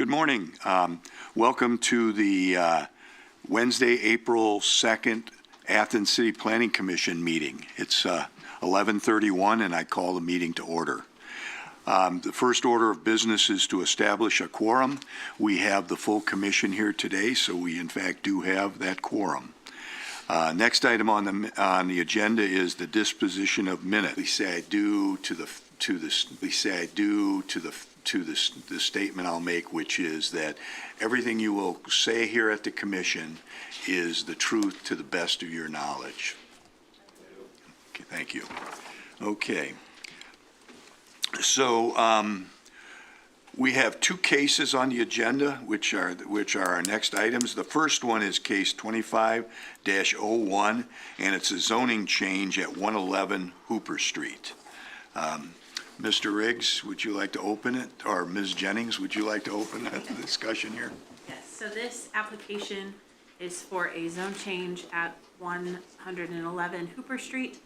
Good morning. Welcome to the Wednesday, April 2nd, Athens City Planning Commission meeting. It's 11:31 and I call the meeting to order. The first order of business is to establish a quorum. We have the full commission here today, so we in fact do have that quorum. Next item on the agenda is the disposition of minutes. We say I do to the statement I'll make, which is that everything you will say here at the commission is the truth to the best of your knowledge. Okay, thank you. Okay. So we have two cases on the agenda, which are our next items. The first one is case 25-01, and it's a zoning change at 111 Hooper Street. Mr. Riggs, would you like to open it? Or Ms. Jennings, would you like to open the discussion here? Yes, so this application is for a zone change at 111 Hooper Street.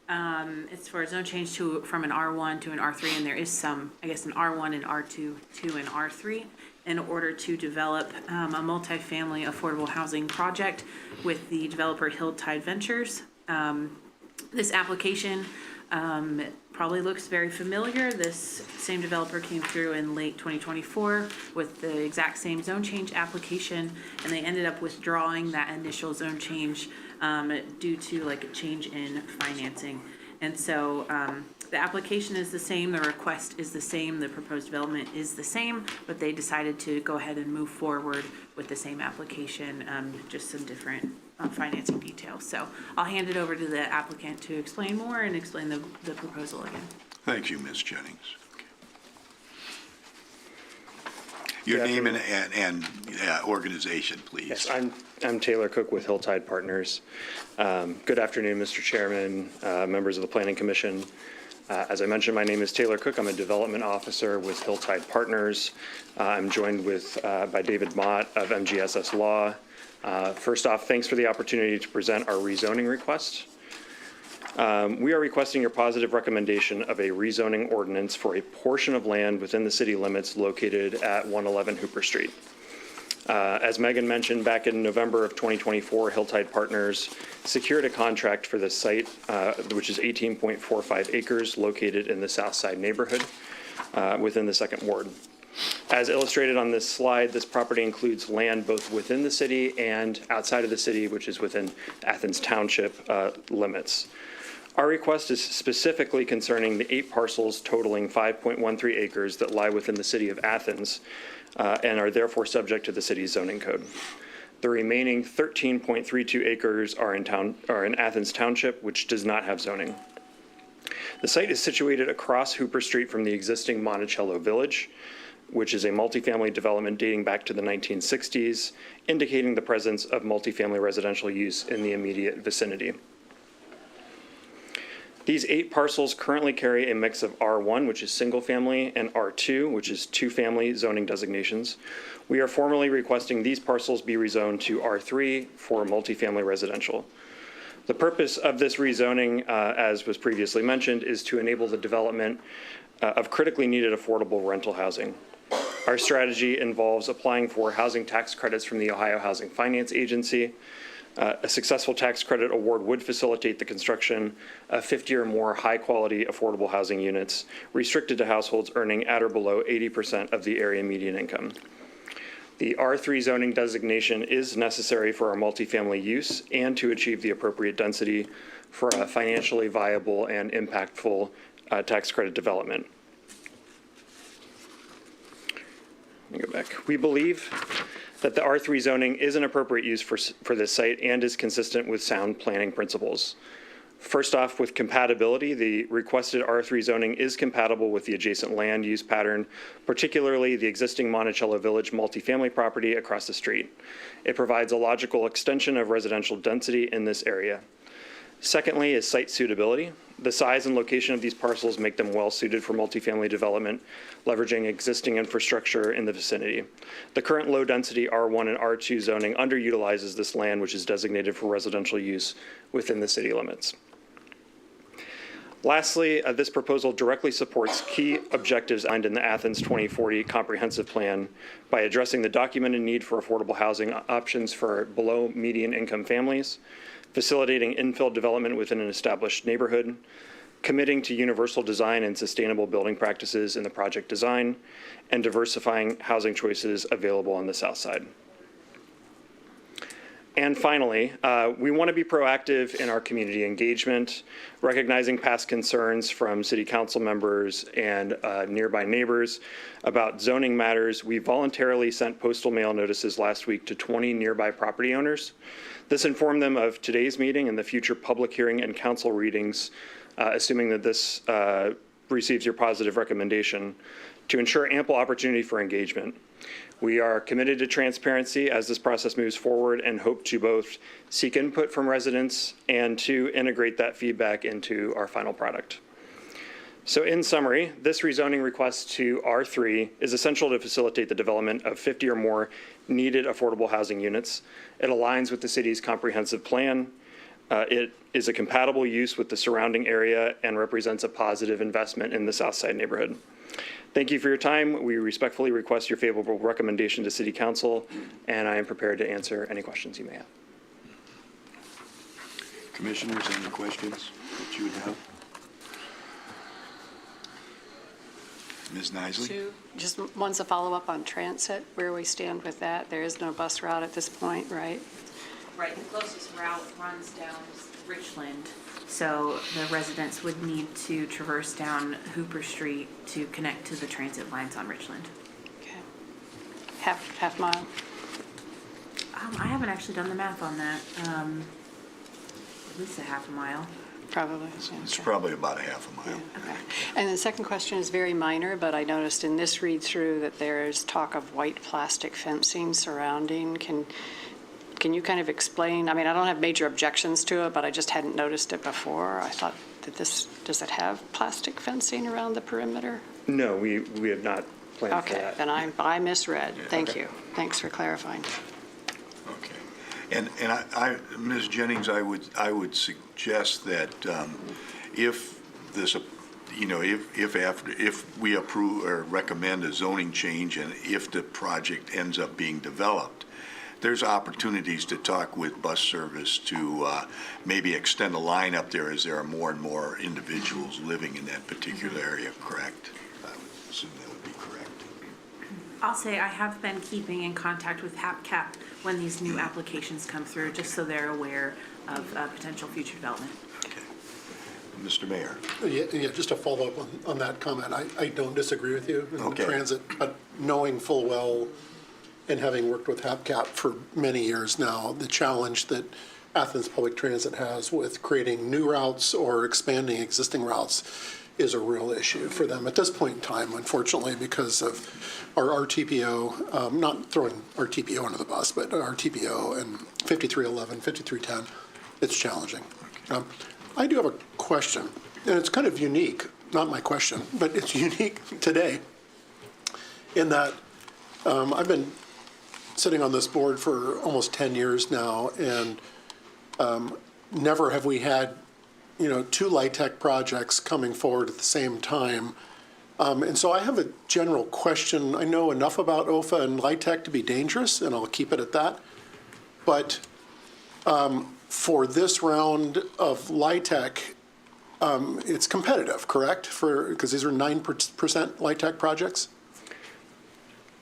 It's for a zone change from an R1 to an R3, and there is some, I guess, an R1 and R2 to an R3 in order to develop a multifamily affordable housing project with the developer Hilltide Ventures. This application probably looks very familiar. This same developer came through in late 2024 with the exact same zone change application, and they ended up withdrawing that initial zone change due to like a change in financing. And so the application is the same, the request is the same, the proposed development is the same, but they decided to go ahead and move forward with the same application, just some different financing details. So I'll hand it over to the applicant to explain more and explain the proposal again. Thank you, Ms. Jennings. Okay. Your name and organization, please. Yes, I'm Taylor Cook with Hilltide Partners. Good afternoon, Mr. Chairman, members of the Planning Commission. As I mentioned, my name is Taylor Cook. I'm a development officer with Hilltide Partners. I'm joined by David Mott of MGSS Law. First off, thanks for the opportunity to present our rezoning request. We are requesting your positive recommendation of a rezoning ordinance for a portion of land within the city limits located at 111 Hooper Street. As Megan mentioned, back in November of 2024, Hilltide Partners secured a contract for the site, which is 18.45 acres located in the South Side neighborhood within the Second Ward. As illustrated on this slide, this property includes land both within the city and outside of the city, which is within Athens Township limits. Our request is specifically concerning the 8 parcels totaling 5.13 acres that lie within the city of Athens and are therefore subject to the city's zoning code. The remaining 13.32 acres are in Athens Township, which does not have zoning. The site is situated across Hooper Street from the existing Monticello Village, which is a multifamily development dating back to the 1960s, indicating the presence of multifamily residential use in the immediate vicinity. These 8 parcels currently carry a mix of R1, which is single family, and R2, which is 2-family zoning designations. We are formally requesting these parcels be rezoned to R3 for multifamily residential. The purpose of this rezoning, as was previously mentioned, is to enable the development of critically needed affordable rental housing. Our strategy involves applying for housing tax credits from the Ohio Housing Finance Agency. A successful tax credit award would facilitate the construction of 50 or more high-quality affordable housing units restricted to households earning at or below 80% of the area median income. The R3 zoning designation is necessary for our multifamily use and to achieve the appropriate density for a financially viable and impactful tax credit development. Let me go back. We believe that the R3 zoning is an appropriate use for this site and is consistent with sound planning principles. First off, with compatibility, the requested R3 zoning is compatible with the adjacent land use pattern, particularly the existing Monticello Village multifamily property across the street. It provides a logical extension of residential density in this area. Secondly is site suitability. The size and location of these parcels make them well suited for multifamily development, leveraging existing infrastructure in the vicinity. The current low density R1 and R2 zoning underutilizes this land, which is designated for residential use within the city limits. Lastly, this proposal directly supports key objectives outlined in the Athens 2040 Comprehensive Plan by addressing the documented need for affordable housing options for below median income families, facilitating infill development within an established neighborhood, committing to universal design and sustainable building practices in the project design, and diversifying housing choices available on the south side. And finally, we want to be proactive in our community engagement, recognizing past concerns from city council members and nearby neighbors about zoning matters. We voluntarily sent postal mail notices last week to 20 nearby property owners. This informed them of today's meeting and the future public hearing and council readings, assuming that this receives your positive recommendation, to ensure ample opportunity for engagement. We are committed to transparency as this process moves forward and hope to both seek input from residents and to integrate that feedback into our final product. So in summary, this rezoning request to R3 is essential to facilitate the development of 50 or more needed affordable housing units. It aligns with the city's comprehensive plan. It is a compatible use with the surrounding area and represents a positive investment in the Southside neighborhood. Thank you for your time. We respectfully request your favorable recommendation to City Council, and I am prepared to answer any questions you may have. Commissioners, any questions that you would have? Ms. Nisley? Just one's a follow-up on transit, where we stand with that. There is no bus route at this point, right? Right, the closest route runs down Richland, so the residents would need to traverse down Hooper Street to connect to the transit lines on Richland. Okay. Half mile? I haven't actually done the math on that. At least a half a mile. Probably. Yeah, It's okay. probably about a half a mile. Okay. And the second question is very minor, but I noticed in this read-through that there's talk of white plastic fencing surrounding. Can you kind of explain? I mean, I don't have major objections to it, but I just hadn't noticed it before. I thought that does it have plastic fencing around the perimeter? No, we have not planned for Okay, that. then I misread. Thank Okay. you. Thanks for clarifying. Okay. And I, Ms. Jennings, I would suggest that if this, if we approve or recommend a zoning change and if the project ends up being developed, there's opportunities to talk with bus service to maybe extend a line up there as there are more and more individuals living in that particular area, correct? I would assume that would be correct. I'll say I have been keeping in contact with HAPCAP when these new applications come through, just so they're aware of potential future development. Okay. Mr. Mayor? Yeah, just to follow up on that comment, I don't disagree with you in Okay. transit, but knowing full well and having worked with HAPCAP for many years now, the challenge that Athens Public Transit has with creating new routes or expanding existing routes is a real issue for them at this point in time, unfortunately, because of our RTPO, not throwing RTPO under the bus, but our RTPO and 5311, 5310, it's challenging. I do have a question, and it's kind of unique, not my question, but it's unique today in that I've been sitting on this board for almost 10 years now, and never have we had, two LIHTC projects coming forward at the same time. And so I have a general question. I know enough about OFA and LIHTC to be dangerous, and I'll keep it at that. But for this round of LIHTC, it's competitive, correct? Because these are 9% LIHTC projects?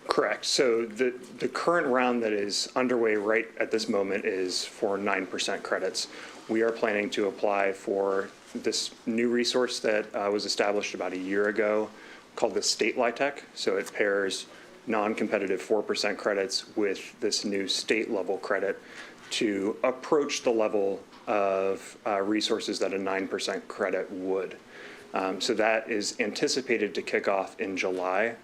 Correct. So the current round that is underway right at this moment is for 9% credits. We are planning to apply for this new resource that was established about a year ago called the State LIHTC. So it pairs non-competitive 4% credits with this new state level credit to approach the level of resources that a 9% credit would. So that is anticipated to kick off in July.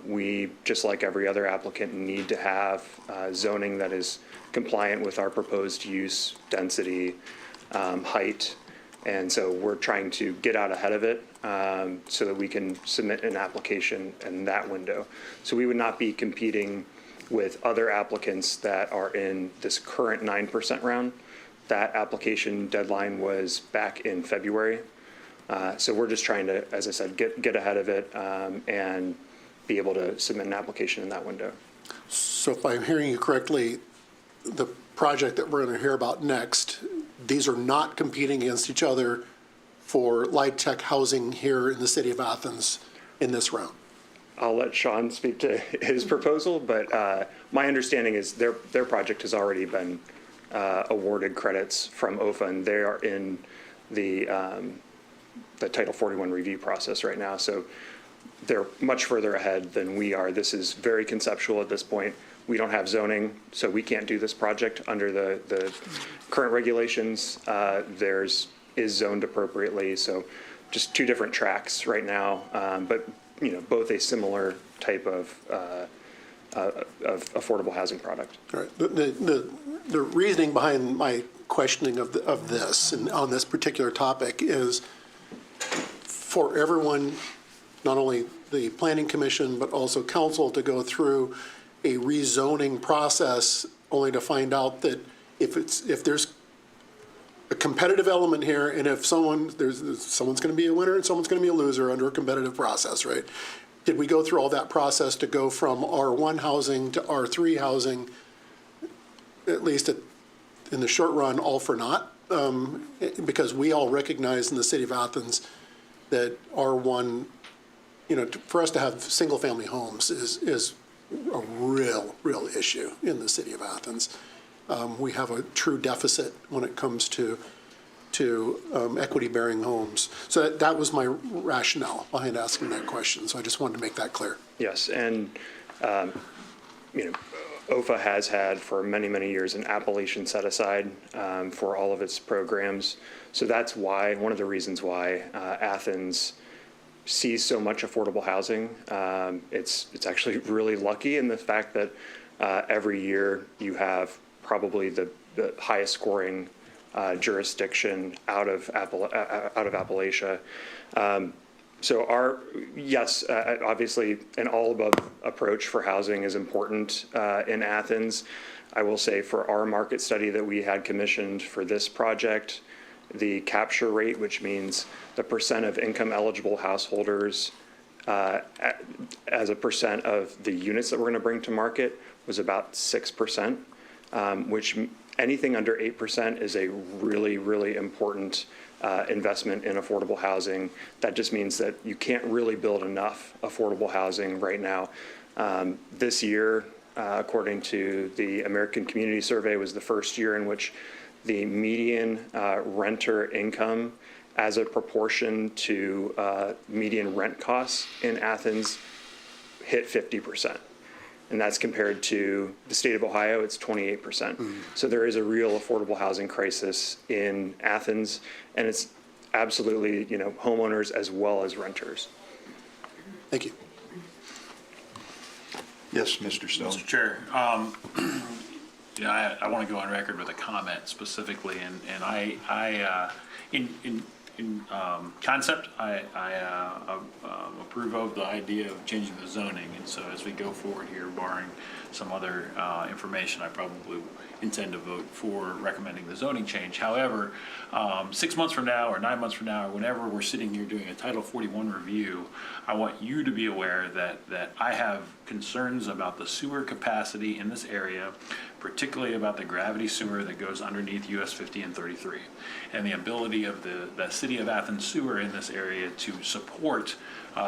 We, just like every other applicant, need to have zoning that is compliant with our proposed use, density, height. And so we're trying to get out ahead of it so that we can submit an application in that window. So we would not be competing with other applicants that are in this current 9% round. That application deadline was back in February. So we're just trying to, as I said, get ahead of it and be able to submit an application in that window. So if I'm hearing you correctly, the project that we're going to hear about next, these are not competing against each other for light tech housing here in the city of Athens in this round? I'll let Sean speak to his proposal, but my understanding is their project has already been awarded credits from OFA, and they are in the Title 41 review process right now. So they're much further ahead than we are. This is very conceptual at this point. We don't have zoning, so we can't do this project under the current regulations. Theirs is zoned appropriately, so just two different tracks right now, but both a similar type of affordable housing product. All right. The reasoning behind my questioning of this and on this particular topic is for everyone, not only the Planning Commission, but also council, to go through a rezoning process only to find out that if there's a competitive element here, and if someone's going to be a winner and someone's going to be a loser under a competitive process, right? Did we go through all that process to go from R1 housing to R3 housing, at least in the short run, all for naught? Because we all recognize in the city of Athens that R1, for us to have single-family homes is a real issue in the city of Athens. We have a true deficit when it comes to equity-bearing homes. So that was my rationale behind asking that question. So I just wanted to make that clear. Yes, and OFA has had for many years an Appalachian set aside for all of its programs. So that's why, one of the reasons why Athens sees so much affordable housing. It's actually really lucky in the fact that every year you have probably the highest scoring jurisdiction out of Appalachia. So obviously an all-above approach for housing is important in Athens. I will say for our market study that we had commissioned for this project, the capture rate, which means the percent of income eligible householders as a percent of the units that we're going to bring to market, was about 6%, which anything under 8% is a really important investment in affordable housing. That just means that you can't really build enough affordable housing right now. This year, according to the American Community Survey, was the first year in which the median renter income as a proportion to median rent costs in Athens hit 50%. And that's compared to the state of Ohio, it's 28%. So there is a real affordable housing crisis in Athens, and it's absolutely, homeowners as well as renters. Thank you. Yes, Mr. Stone. Mr. Chair, I want to go on record with a comment specifically, and I in concept, I approve of the idea of changing the zoning, and so as we go forward here, barring some other information, I probably intend to vote for recommending the zoning change. However, 6 months from now, or 9 months from now, or whenever we're sitting here doing a Title 41 review, I want you to be aware that I have concerns about the sewer capacity in this area, particularly about the gravity sewer that goes underneath US 50 and 33, and the ability of the city of Athens sewer in this area to support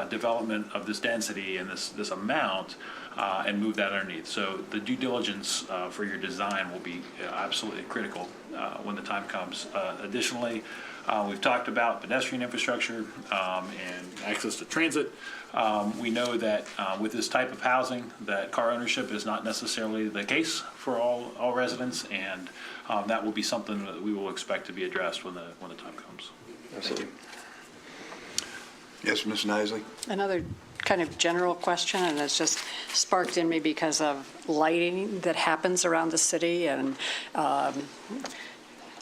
development of this density and this amount and move that underneath. So the due diligence for your design will be absolutely critical when the time comes. Additionally, we've talked about pedestrian infrastructure and access to transit. We know that with this type of housing, that car ownership is not necessarily the case for all residents, and that will be something that we will expect to be addressed when the time comes. Absolutely. Yes, Ms. Nisley? Another kind of general question, and it's just sparked in me because of lighting that happens around the city. And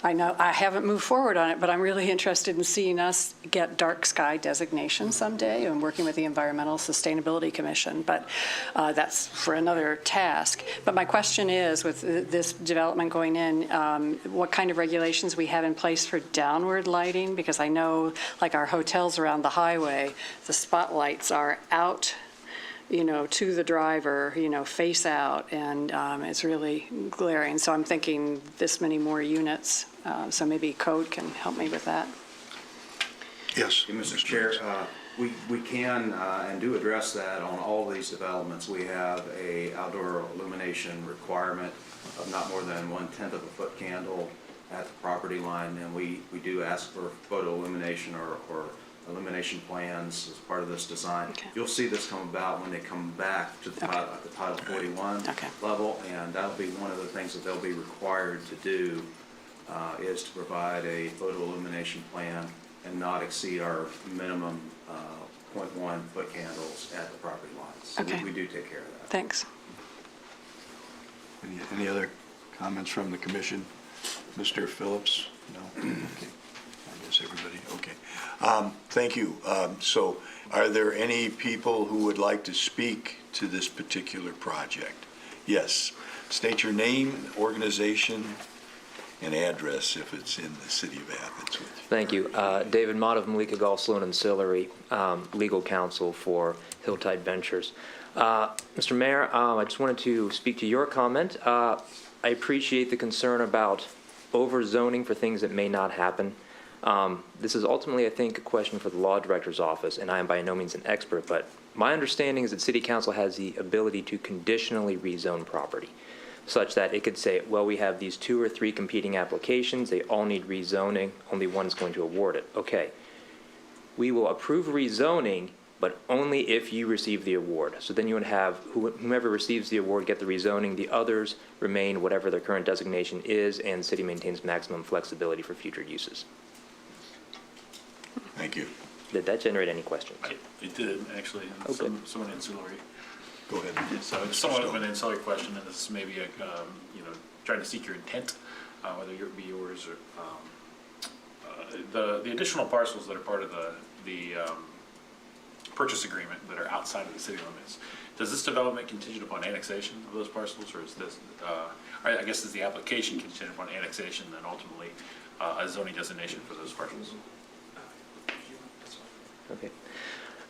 I know, I haven't moved forward on it, but I'm really interested in seeing us get dark sky designation someday and working with the Environmental Sustainability Commission, but that's for another task. But my question is, with this development going in, what kind of regulations we have in place for downward lighting? Because I know, like our hotels around the highway, the spotlights are out, to the driver, face out, and it's really glaring. So I'm thinking this many more units, so maybe code can help me with that. Yes. Mr. Chair, we can and do address that on all these developments. We have a outdoor illumination requirement of not more than 1/10 of a foot candle at the property line, and we do ask for photo illumination or illumination plans as part of this design. Okay. You'll see this come about when they come back to the Okay. Title 41 Okay. level, and that'll be one of the things that they'll be required to do is to provide a photo illumination plan and not exceed our minimum 0.1 foot candles at the property lines. So Okay. we do take care of that. Thanks. Any other comments from the commission? Mr. Phillips? No? Okay. I guess everybody, okay. Thank you. So are there any people who would like to speak to this particular project? Yes. State your name, organization, and address if it's in the city of Athens. Thank you. David Mott of Malika Golf Sloan and Sillery, legal counsel for Hilltide Ventures. Mr. Mayor, I just wanted to speak to your comment. I appreciate the concern about over-zoning for things that may not happen. This is ultimately, I think, a question for the law director's office, and I am by no means an expert, but my understanding is that city council has the ability to conditionally rezone property, such that it could say, well, we have these 2 or 3 competing applications, they all need rezoning, only one is going to award it. Okay. We will approve rezoning, but only if you receive the award. So then you would have whomever receives the award get the rezoning, the others remain whatever their current designation is, and the city maintains maximum flexibility for future uses. Thank you. Did that generate any questions? It did, actually, and Oh, good. somewhat ancillary. Go ahead. So it's somewhat of an ancillary question, and this is maybe trying to seek your intent, whether it be yours or, the additional parcels that are part of the purchase agreement that are outside of the city limits. Does this development contingent upon annexation of those parcels, or is this, I guess is the application contingent upon annexation and ultimately a zoning designation for those parcels? Okay.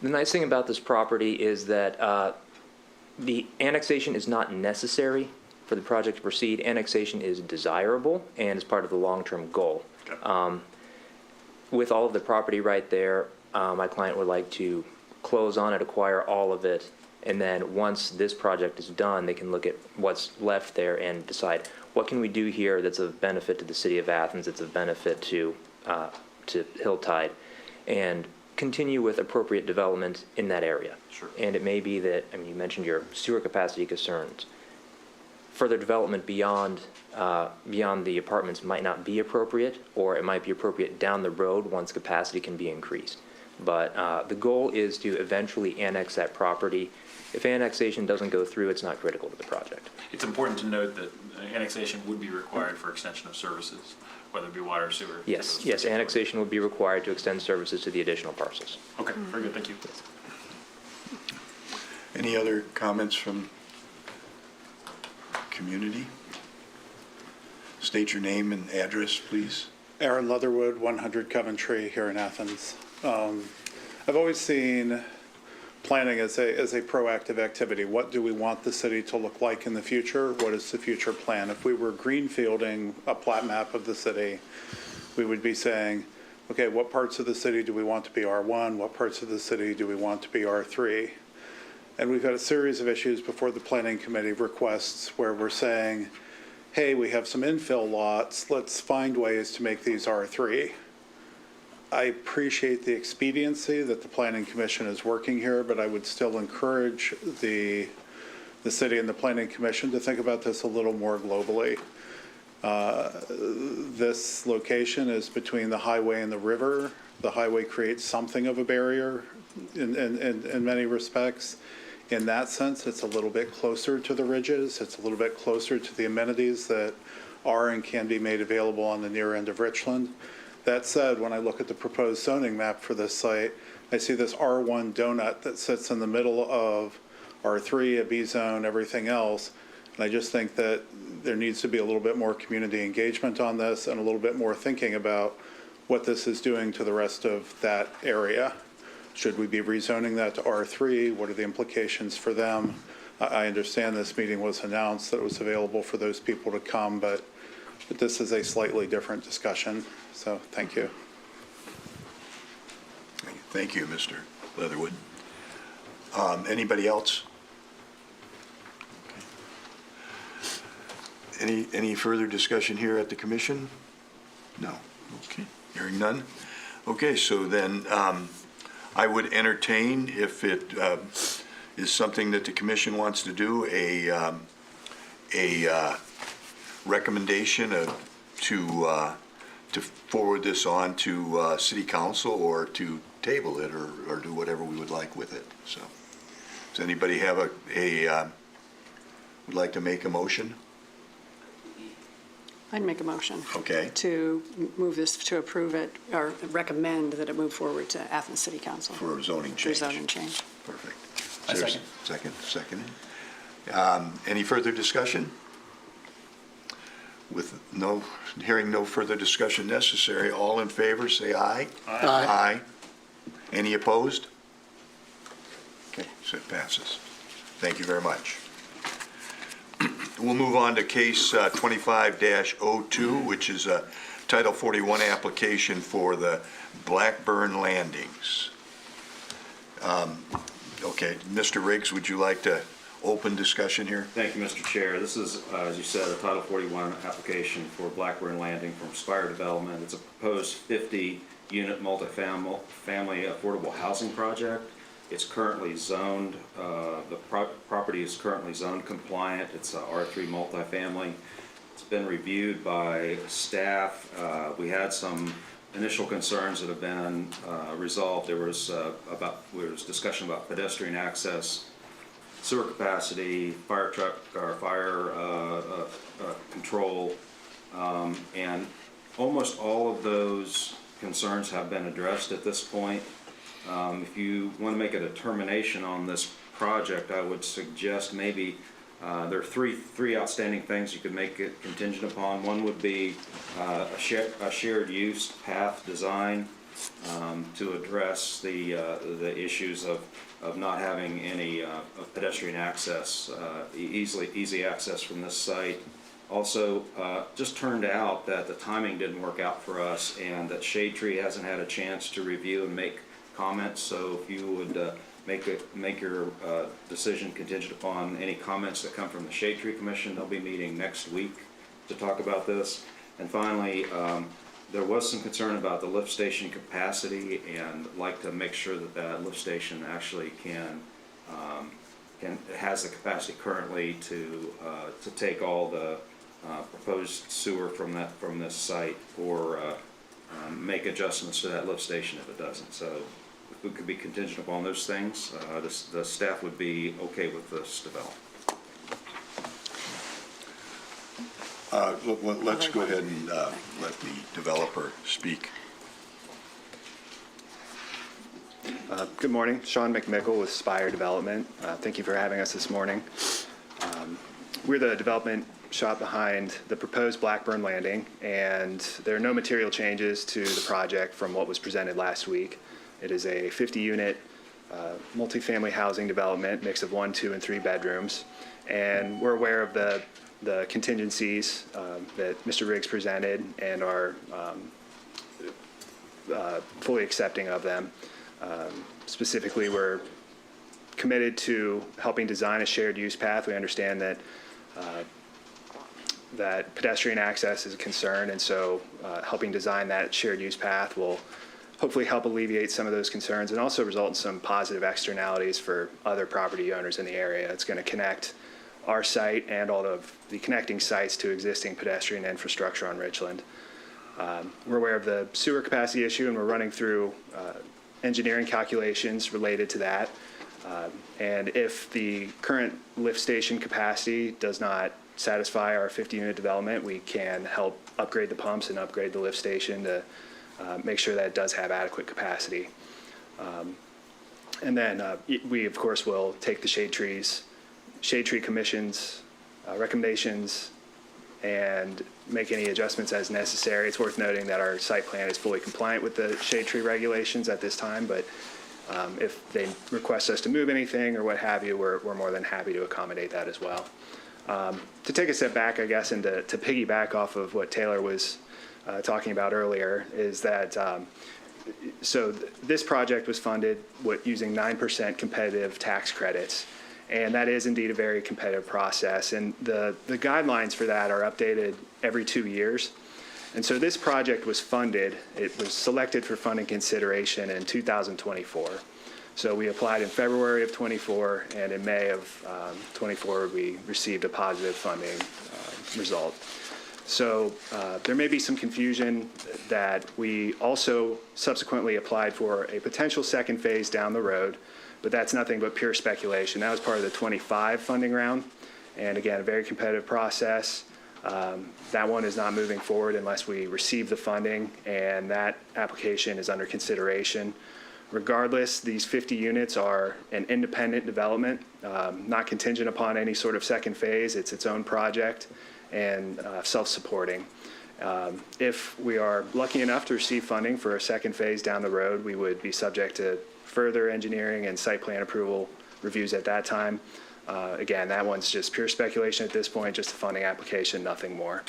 The nice thing about this property is that the annexation is not necessary for the project to proceed. Annexation is desirable and is part of the long-term goal. Okay. With all of the property right there, my client would like to close on it, acquire all of it, and then once this project is done, they can look at what's left there and decide, what can we do here that's of benefit to the city of Athens, that's of benefit to Hilltide, and continue with appropriate development in that area. Sure. And it may be that, you mentioned your sewer capacity concerns. Further development beyond the apartments might not be appropriate, or it might be appropriate down the road once capacity can be increased. But the goal is to eventually annex that property. If annexation doesn't go through, it's not critical to the project. It's important to note that annexation would be required for extension of services, whether it be water or sewer. Yes, annexation would be required to extend services to the additional parcels. Okay, very good, thank you. Any other comments from community? State your name and address, please. Aaron Leatherwood, 100 Coventry here in Athens. I've always seen planning as a proactive activity. What do we want the city to look like in the future? What is the future plan? If we were greenfielding a plat map of the city, we would be saying, okay, what parts of the city do we want to be R1? What parts of the city do we want to be R3? And we've had a series of issues before the planning committee requests where we're saying, hey, we have some infill lots, let's find ways to make these R3. I appreciate the expediency that the Planning Commission is working here, but I would still encourage the city and the Planning Commission to think about this a little more globally. This location is between the highway and the river. The highway creates something of a barrier in many respects. In that sense, it's a little bit closer to the ridges. It's a little bit closer to the amenities that are and can be made available on the near end of Richland. That said, when I look at the proposed zoning map for this site, I see this R1 donut that sits in the middle of R3, a B zone, everything else. And I just think that there needs to be a little bit more community engagement on this and a little bit more thinking about what this is doing to the rest of that area. Should we be rezoning that to R3? What are the implications for them? I understand this meeting was announced that it was available for those people to come, but this is a slightly different discussion. So thank you. Thank you, Mr. Leatherwood. Anybody else? Any further discussion here at the commission? No. Okay. Hearing none. Okay, so then I would entertain, if it is something that the commission wants to do, a recommendation to forward this on to city council, or to table it, or do whatever we would like with it. So, does anybody have would like to make a motion? I'd make a motion. Okay. To move this, to approve it, or recommend that it move forward to Athens City Council. For a zoning For change. zoning change. Perfect. I Is there second. Second. Any further discussion? With hearing no further discussion necessary, all in favor, say aye. Aye. Any opposed? Okay, so it passes. Thank you very much. We'll move on to case 25-02, which is a Title 41 application for the Blackburn Landings. Okay, Mr. Riggs, would you like to open discussion here? Thank you, Mr. Chair. This is, as you said, a Title 41 application for Blackburn Landing from Spire Development. It's a proposed 50-unit multifamily affordable housing project. It's currently zoned, the property is currently zoned compliant. It's a R3 multifamily. It's been reviewed by staff. We had some initial concerns that have been resolved. There was discussion about pedestrian access, sewer capacity, fire truck or fire control, and almost all of those concerns have been addressed at this point. If you want to make a determination on this project, I would suggest maybe there are three outstanding things you could make it contingent upon. One would be a shared use path design to address the issues of not having any pedestrian access, easy access from this site. Also, just turned out that the timing didn't work out for us, and that Shade Tree hasn't had a chance to review and make comments. So if you would make your decision contingent upon any comments that come from the Shade Tree Commission, they'll be meeting next week to talk about this. And finally, there was some concern about the lift station capacity, and I'd like to make sure that that lift station actually has the capacity currently to take all the proposed sewer from this site, or make adjustments to that lift station if it doesn't. So if we could be contingent upon those things, the staff would be okay with this development. Let's go ahead and let the developer speak. Good morning, Sean McMickle with Spire Development. Thank you for having us this morning. We're the development shop behind the proposed Blackburn Landing, and there are no material changes to the project from what was presented last week. It is a 50-unit multifamily housing development, mix of 1, 2, and 3 bedrooms, and we're aware of the contingencies that Mr. Riggs presented, and are fully accepting of them. Specifically, we're committed to helping design a shared use path. We understand that that pedestrian access is a concern, and so helping design that shared use path will hopefully help alleviate some of those concerns, and also result in some positive externalities for other property owners in the area. It's going to connect our site and all of the connecting sites to existing pedestrian infrastructure on Richland. We're aware of the sewer capacity issue, and we're running through engineering calculations related to that. And if the current lift station capacity does not satisfy our 50-unit development, we can help upgrade the pumps and upgrade the lift station to make sure that it does have adequate capacity. And then we, of course, will take the Shade Tree Commission's recommendations and make any adjustments as necessary. It's worth noting that our site plan is fully compliant with the shade tree regulations at this time, but if they request us to move anything or what have you, we're more than happy to accommodate that as well. To take a step back, I guess, and to piggyback off of what Taylor was talking about earlier, is that this project was funded using 9% competitive tax credits. And that is indeed a very competitive process. And the guidelines for that are updated every 2 years. And so this project was funded, it was selected for funding consideration in 2024. So we applied in February of 24, and in May of 24, we received a positive funding result. So there may be some confusion that we also subsequently applied for a potential second phase down the road, but that's nothing but pure speculation. That was part of the 25 funding round. And again, a very competitive process. That one is not moving forward unless we receive the funding, and that application is under consideration. Regardless, these 50 units are an independent development, not contingent upon any sort of second phase. It's its own project and self-supporting. If we are lucky enough to receive funding for a second phase down the road, we would be subject to further engineering and site plan approval reviews at that time. Again, that one's just pure speculation at this point, just a funding application, nothing more.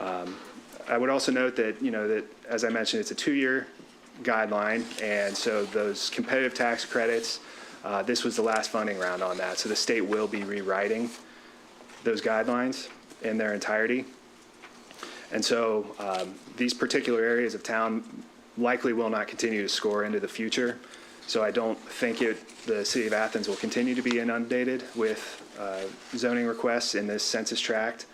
I would also note that, that as I mentioned, it's a 2-year guideline, and so those competitive tax credits, this was the last funding round on that. So the state will be rewriting those guidelines in their entirety. And so these particular areas of town likely will not continue to score into the future. So I don't think the city of Athens will continue to be inundated with zoning requests in this census tract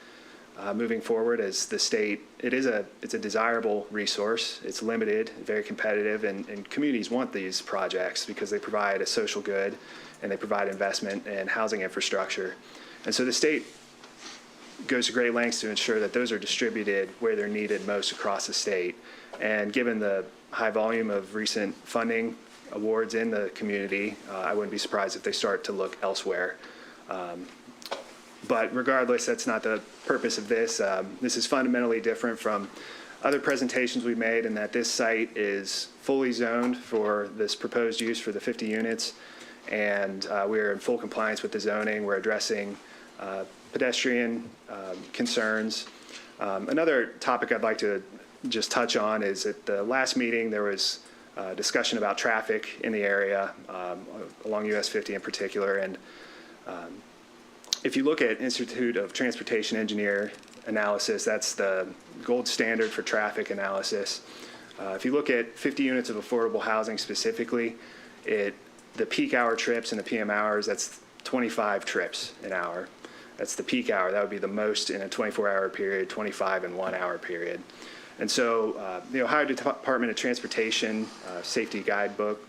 moving forward, as the state, it's a desirable resource. It's limited, very competitive, and communities want these projects because they provide a social good and they provide investment and housing infrastructure. And so the state goes to great lengths to ensure that those are distributed where they're needed most across the state. And given the high volume of recent funding awards in the community, I wouldn't be surprised if they start to look elsewhere. But regardless, that's not the purpose of this. This is fundamentally different from other presentations we made in that this site is fully zoned for this proposed use for the 50 units. And we're in full compliance with the zoning. We're addressing pedestrian concerns. Another topic I'd like to just touch on is at the last meeting, there was discussion about traffic in the area, along US 50 in particular. And if you look at Institute of Transportation Engineer analysis, that's the gold standard for traffic analysis. If you look at 50 units of affordable housing specifically, the peak hour trips and the PM hours, that's 25 trips an hour. That's the peak hour. That would be the most in a 24-hour period, 25 in 1 hour period. And so the Ohio Department of Transportation Safety Guidebook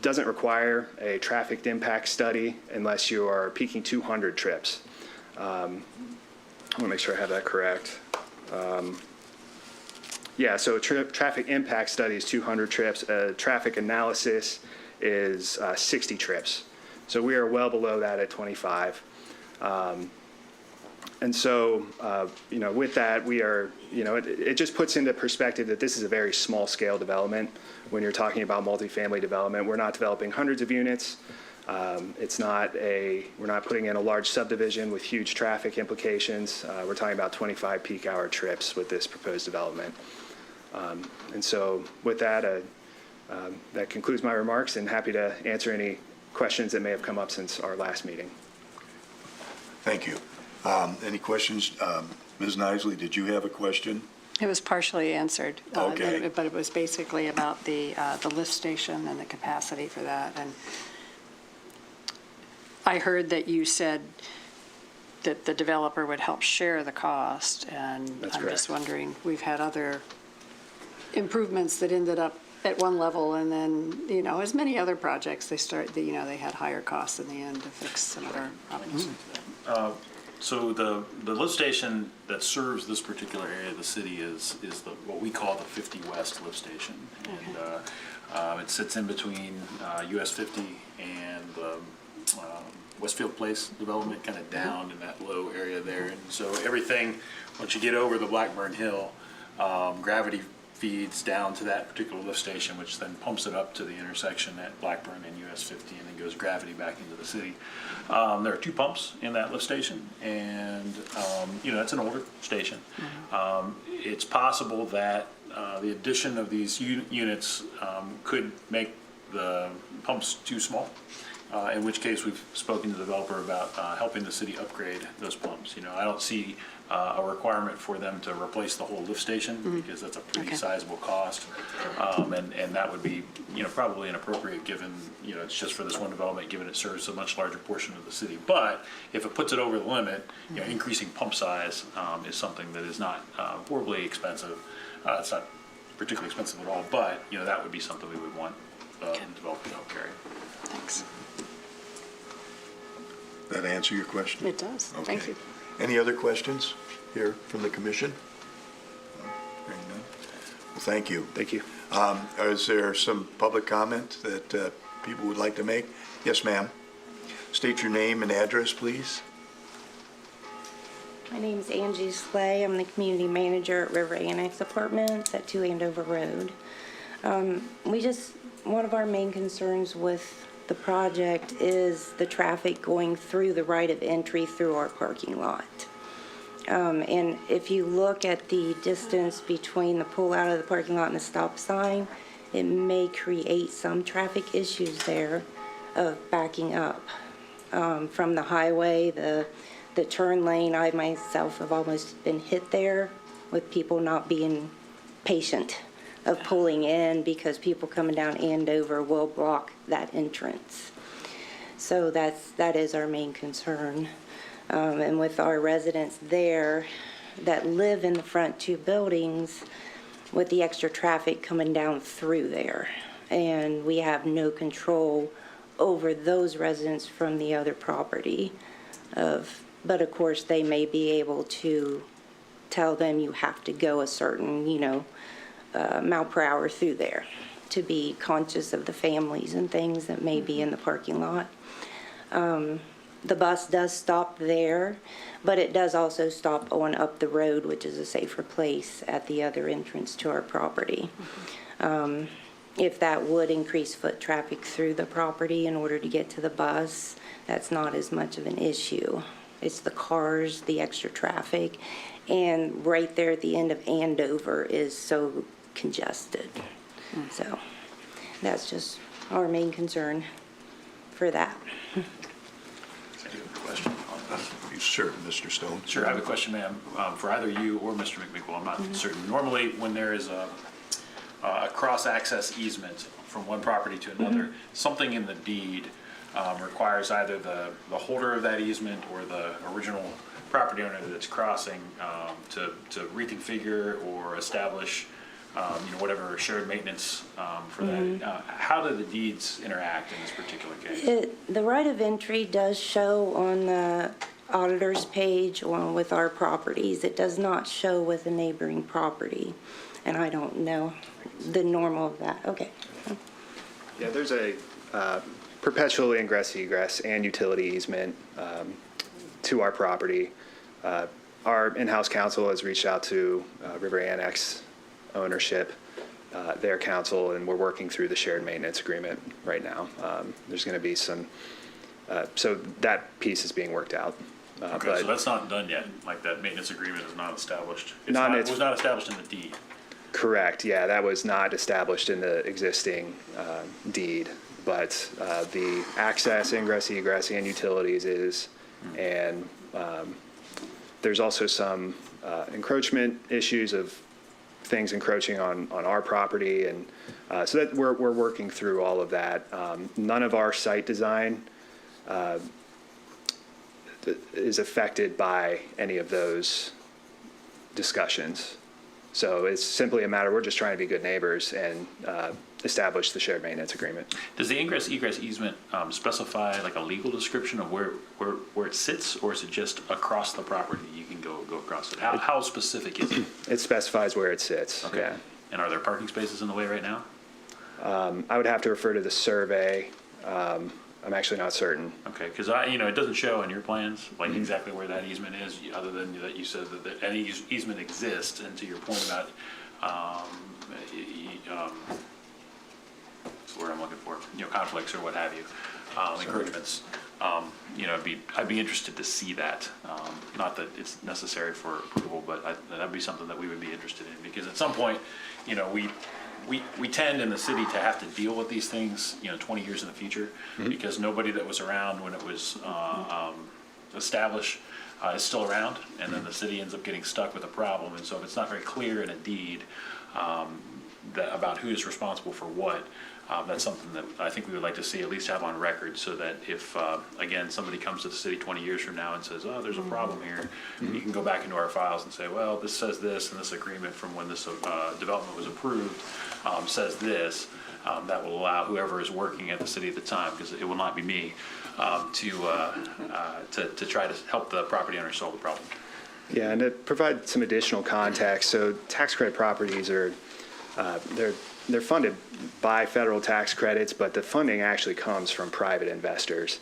doesn't require a traffic impact study unless you are peaking 200 trips. I want to make sure I have that correct. Yeah, so a traffic impact study is 200 trips. A traffic analysis is 60 trips. So we are well below that at 25. And so, with that, we are, it just puts into perspective that this is a very small scale development. When you're talking about multifamily development, we're not developing hundreds of units. We're not putting in a large subdivision with huge traffic implications. We're talking about 25 peak hour trips with this proposed development. And so with that, that concludes my remarks, and happy to answer any questions that may have come up since our last meeting. Thank you. Any questions? Ms. Nisley, did you have a question? It was partially answered. Okay. But it was basically about the lift station and the capacity for that. And I heard that you said that the developer would help share the cost. And That's I'm just correct. wondering, we've had other improvements that ended up at one level, and then, as many other projects, they had higher costs in the end to fix some of our problems. So the lift station that serves this particular area of the city is what we call the 50 West lift station. And it sits in between US 50 and Westfield Place development, kind of down in that low area there. And so everything, once you get over the Blackburn Hill, gravity feeds down to that particular lift station, which then pumps it up to the intersection at Blackburn and US 50, and then goes gravity back into the city. There are 2 pumps in that lift station, and it's an older station. It's possible that the addition of these units could make the pumps too small. In which case, we've spoken to the developer about helping the city upgrade those pumps. I don't see a requirement for them to replace the whole lift station, because that's a pretty sizable cost. And that would be, probably inappropriate given, it's just for this one development, given it serves a much larger portion of the city. But if it puts it over the limit, increasing pump size is something that is not horribly expensive. It's not particularly expensive at all, but, that would be something we would want the developer to help carry. Thanks. That answer your question? It does. Thank Okay. you. Any other questions here from the commission? No? Hearing none. Well, thank you. Thank you. Is there some public comment that people would like to make? Yes, ma'am. State your name and address, please. My name is Angie Slay. I'm the community manager at River Annex Apartments at 2 Andover Road. One of our main concerns with the project is the traffic going through the right of entry through our parking lot. And if you look at the distance between the pull out of the parking lot and the stop sign, it may create some traffic issues there of backing up from the highway, the turn lane. I myself have almost been hit there with people not being patient of pulling in because people coming down Andover will block that entrance. So that is our main concern. And with our residents there that live in the front 2 buildings, with the extra traffic coming down through there, and we have no control over those residents from the other property. But of course, they may be able to tell them you have to go a certain, mile per hour through there to be conscious of the families and things that may be in the parking lot. The bus does stop there, but it does also stop on up the road, which is a safer place at the other entrance to our property. If that would increase foot traffic through the property in order to get to the bus, that's not as much of an issue. It's the cars, the extra traffic, and right there at the end of Andover is so congested. So that's just our main concern for that. I do have a question on that. Sure, Mr. Stone. Sure, I have a question, ma'am, for either you or Mr. McMichael. I'm not certain. Normally, when there is a cross-access easement from one property to another, something in the deed requires either the holder of that easement or the original property owner that it's crossing to reconfigure or establish whatever shared maintenance for that. How do the deeds interact in this particular case? The right of entry does show on the auditor's page with our properties. It does not show with a neighboring property, and I don't know the normal of that. Okay. Yeah, there's a perpetual ingress, egress, and utility easement to our property. Our in-house counsel has reached out to River Annex ownership, their counsel, and we're working through the shared maintenance agreement right now. There's going to be some, so that piece is being worked out. Okay, so that's not done yet, like that maintenance agreement is not established? It Not in was its- not established in the deed? Correct, yeah, that was not established in the existing deed, but the access, ingress, egress, and utilities is, and there's also some encroachment issues of things encroaching on our property, and so that we're working through all of that. None of our site design is affected by any of those discussions. So it's simply a matter, we're just trying to be good neighbors and establish the shared maintenance agreement. Does the ingress egress easement specify like a legal description of where it sits, or is it just across the property you can go across it? How specific is it? It specifies where it sits, yeah. And are there parking spaces in the way right now? I would have to refer to the survey. I'm actually not certain. Okay, because it doesn't show on your plans, like exactly where that easement is, other than that you said that any easement exists, and to your point about, what's the word I'm looking for, conflicts or what have you, encroachments, I'd be interested to see that. Not that it's necessary for approval, but that'd be something that we would be interested in, because at some point, we tend in the city to have to deal with these things, 20 years in the future, because nobody that was around when it was established is still around, and then the city ends up getting stuck with a problem. And so if it's not very clear in a deed about who is responsible for what, that's something that I think we would like to see at least have on record, so that if, again, somebody comes to the city 20 years from now and says, oh, there's a problem here, you can go back into our files and say, well, this says this, and this agreement from when this development was approved says this. That will allow whoever is working at the city at the time, because it will not be me, to try to help the property owner solve the problem. Yeah, and to provide some additional context, so tax credit properties are, they're funded by federal tax credits, but the funding actually comes from private investors.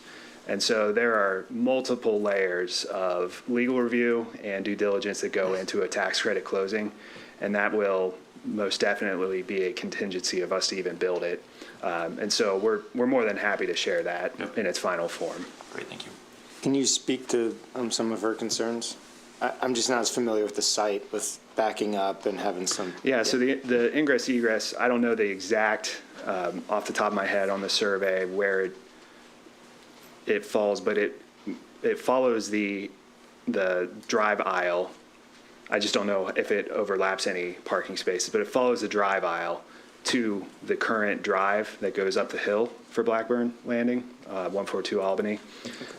And so there are multiple layers of legal review and due diligence that go into a tax credit closing, and that will most definitely be a contingency of us to even build it. And so we're more than happy to share that in its final form. Great, thank you. Can you speak to some of her concerns? I'm just not as familiar with the site, with backing up and having some. Yeah, so the ingress egress, I don't know the exact, off the top of my head on the survey where it falls, but it follows the drive aisle. I just don't know if it overlaps any parking spaces, but it follows the drive aisle to the current drive that goes up the hill for Blackburn Landing, 142 Albany.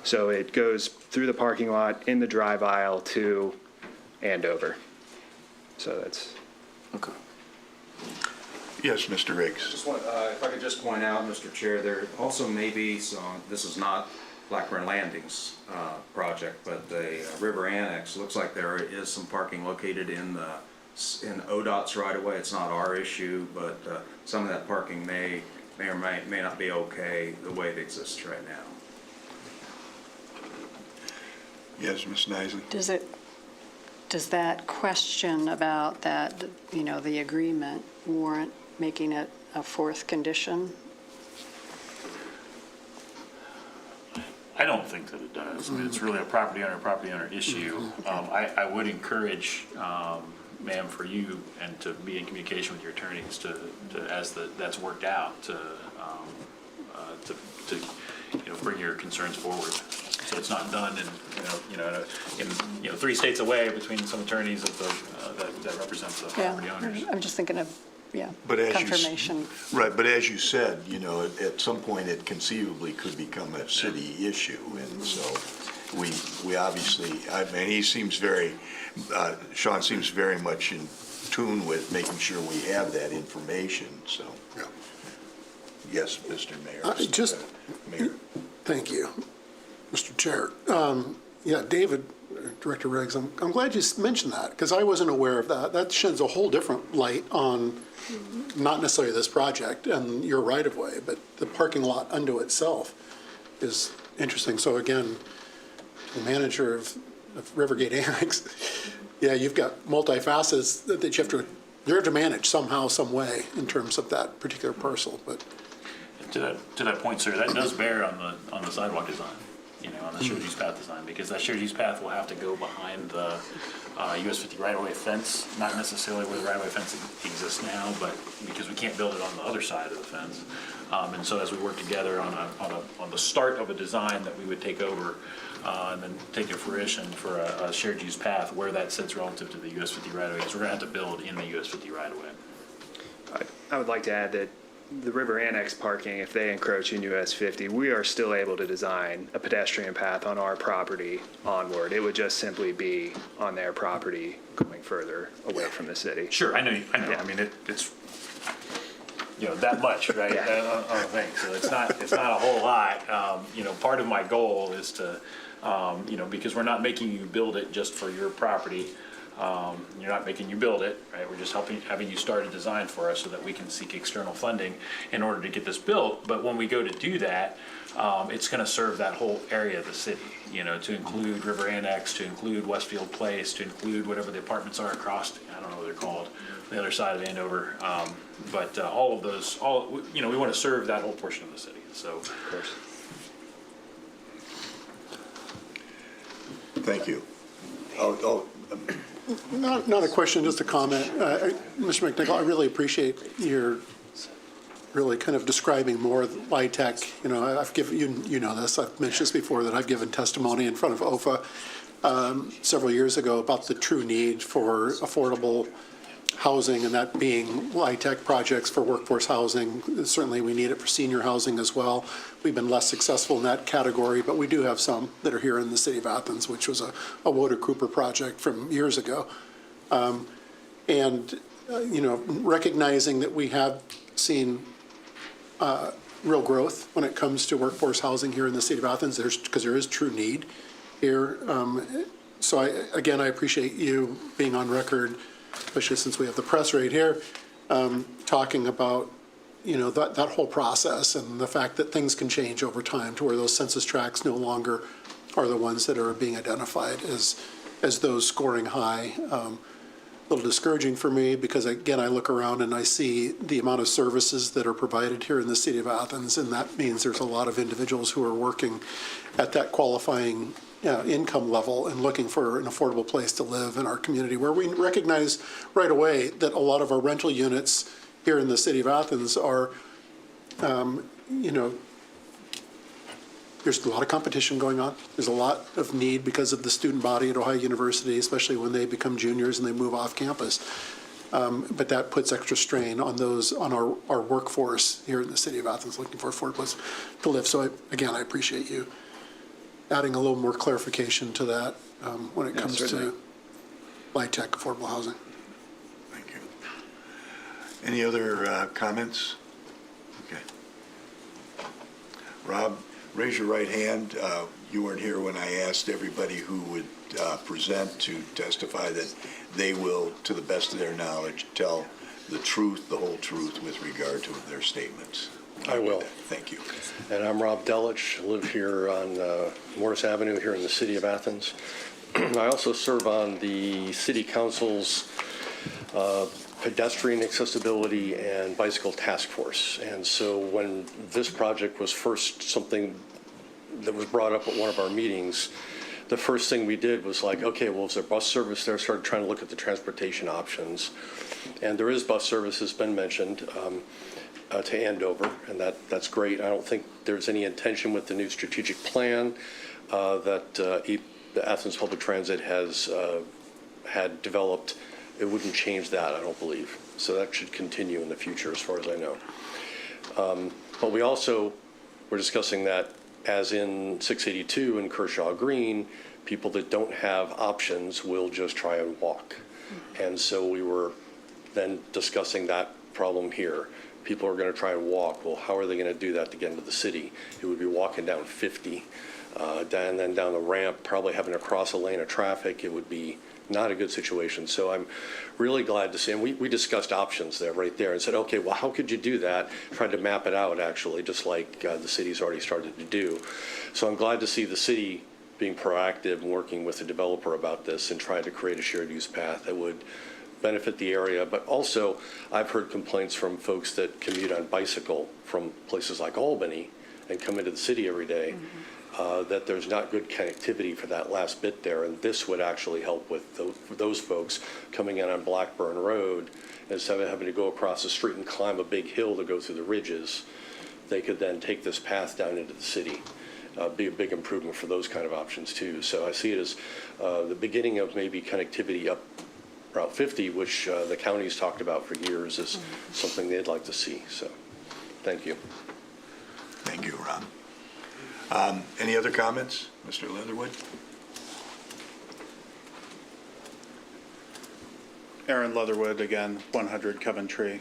So it goes through the parking lot, in the drive aisle to Andover. So that's. Okay. Yes, Mr. Riggs. Just want, if I could just point out, Mr. Chair, there also may be some, this is not Blackburn Landing's project, but the River Annex, looks like there is some parking located in ODOT's right of way. It's not our issue, but some of that parking may or may not be okay the way it exists right now. Yes, Ms. Nysen. Does that question about that, the agreement warrant making it a fourth condition? I don't think that it does. I mean, it's really a property owner issue. I would encourage, ma'am, for you and to be in communication with your attorneys to as that's worked out, to bring your concerns forward. So it's not done in 3 states away between some attorneys that represent the property owners. I'm just thinking of, But as confirmation. Right, but as you said, at some point it conceivably could become a city issue, and so we obviously, he seems Sean seems very much in tune with making sure we have that information, so. Yeah. Yes, Mr. Mayor. Mayor. Thank you, Mr. Chair. David, Director Riggs, I'm glad you mentioned that, because I wasn't aware of that. That sheds a whole different light on not necessarily this project and your right-of-way, but the parking lot unto itself is interesting. So again, the manager of Rivergate Annex, you've got multifacets that you have to manage somehow, some way in terms of that particular parcel, but. To that point, sir, that does bear on the sidewalk design, on the shared use path design, because that shared use path will have to go behind the US 50 right-of-way fence, not necessarily where the right-of-way fence exists now, but because we can't build it on the other side of the fence. And so as we work together on the start of a design that we would take over and then take to fruition for a shared use path, where that sits relative to the US 50 right-of-way, because we're going to have to build in the US 50 right-of-way. I would like to add that the river annex parking, if they encroach in US 50, we are still able to design a pedestrian path on our property onward. It would just simply be on their property going further away from the city. Sure, I know. Yeah. I mean, it's, that much, right? Yeah. On a thing. So it's not a whole lot. Part of my goal is to, because we're not making you build it just for your property. You're not making you build it, right? We're just having you start a design for us so that we can seek external funding in order to get this built. But when we go to do that, it's going to serve that whole area of the city, to include River Annex, to include Westfield Place, to include whatever the apartments are across, I don't know what they're called, the other side of Andover. But all of those, we want to serve that whole portion of the city. So, Of course. Thank you. Not a question, just a comment. Mr. McNichol, I really appreciate your really kind of describing more LIHTC. I've given, you know this, I've mentioned this before, that I've given testimony in front of OFA several years ago about the true need for affordable housing, and that being LIHTC projects for workforce housing. Certainly we need it for senior housing as well. We've been less successful in that category, but we do have some that are here in the city of Athens, which was a Woder Cooper project from years ago. Recognizing that we have seen real growth when it comes to workforce housing here in the city of Athens, because there is true need here. So I appreciate you being on record, especially since we have the press right here, talking about, that whole process and the fact that things can change over time to where those census tracts no longer are the ones that are being identified as those scoring high. A little discouraging for me because, again, I look around and I see the amount of services that are provided here in the city of Athens, and that means there's a lot of individuals who are working at that qualifying income level and looking for an affordable place to live in our community, where we recognize right away that a lot of our rental units here in the city of Athens are, there's a lot of competition going on. There's a lot of need because of the student body at Ohio University, especially when they become juniors and they move off campus. But that puts extra strain on our workforce here in the city of Athens looking for affordable place to live. So I appreciate you adding a little more clarification to that when it comes to LIHTC affordable housing. Thank you. Any other comments? Okay. Rob, raise your right hand. You weren't here when I asked everybody who would present to testify that they will, to the best of their knowledge, tell the truth, the whole truth with regard to their statements. I will. Thank you. And I'm Rob Delich, live here on Morris Avenue here in the city of Athens. I also serve on the city council's pedestrian accessibility and bicycle task force. And so when this project was first something that was brought up at one of our meetings, the first thing we did was like, okay, well, is there bus service there? Started trying to look at the transportation options. And there is bus service, has been mentioned, to Andover, and that's great. I don't think there's any intention with the new strategic plan that the Athens Public Transit has had developed. It wouldn't change that, I don't believe. So that should continue in the future as far as I know. But we also were discussing that, as in 682 and Kershaw Green, people that don't have options will just try and walk. And so we were then discussing that problem here. People are going to try and walk. Well, how are they going to do that to get into the city? It would be walking down 50, and then down the ramp, probably having to cross a lane of traffic. It would be not a good situation. So I'm really glad to see, and we discussed options there, right there, and said, okay, well, how could you do that? Tried to map it out, actually, just like the city's already started to do. So I'm glad to see the city being proactive and working with the developer about this and trying to create a shared use path that would benefit the area. But also, I've heard complaints from folks that commute on bicycle from places like Albany and come into the city every day, that there's not good connectivity for that last bit there. And this would actually help with those folks coming in on Blackburn Road. Instead of having to go across the street and climb a big hill to go through the ridges, they could then take this path down into the city. Be a big improvement for those kind of options too. So I see it as the beginning of maybe connectivity up Route 50, which the county's talked about for years, is something they'd like to see. So Thank you. Thank you, Rob. Any other comments? Mr. Leatherwood? Aaron Leatherwood, again, 100 Coventry.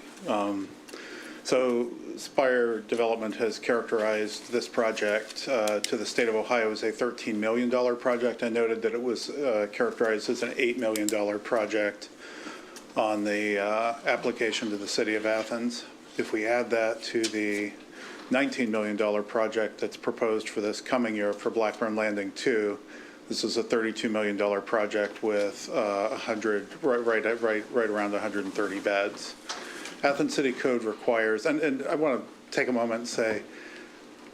So Spire Development has characterized this project to the state of Ohio as a $13 million project. I noted that it was characterized as an $8 million project on the application to the city of Athens. If we add that to the $19 million project that's proposed for this coming year for Blackburn Landing 2, this is a $32 million project with 100, right around 130 beds. Athens City Code requires, and I want to take a moment and say,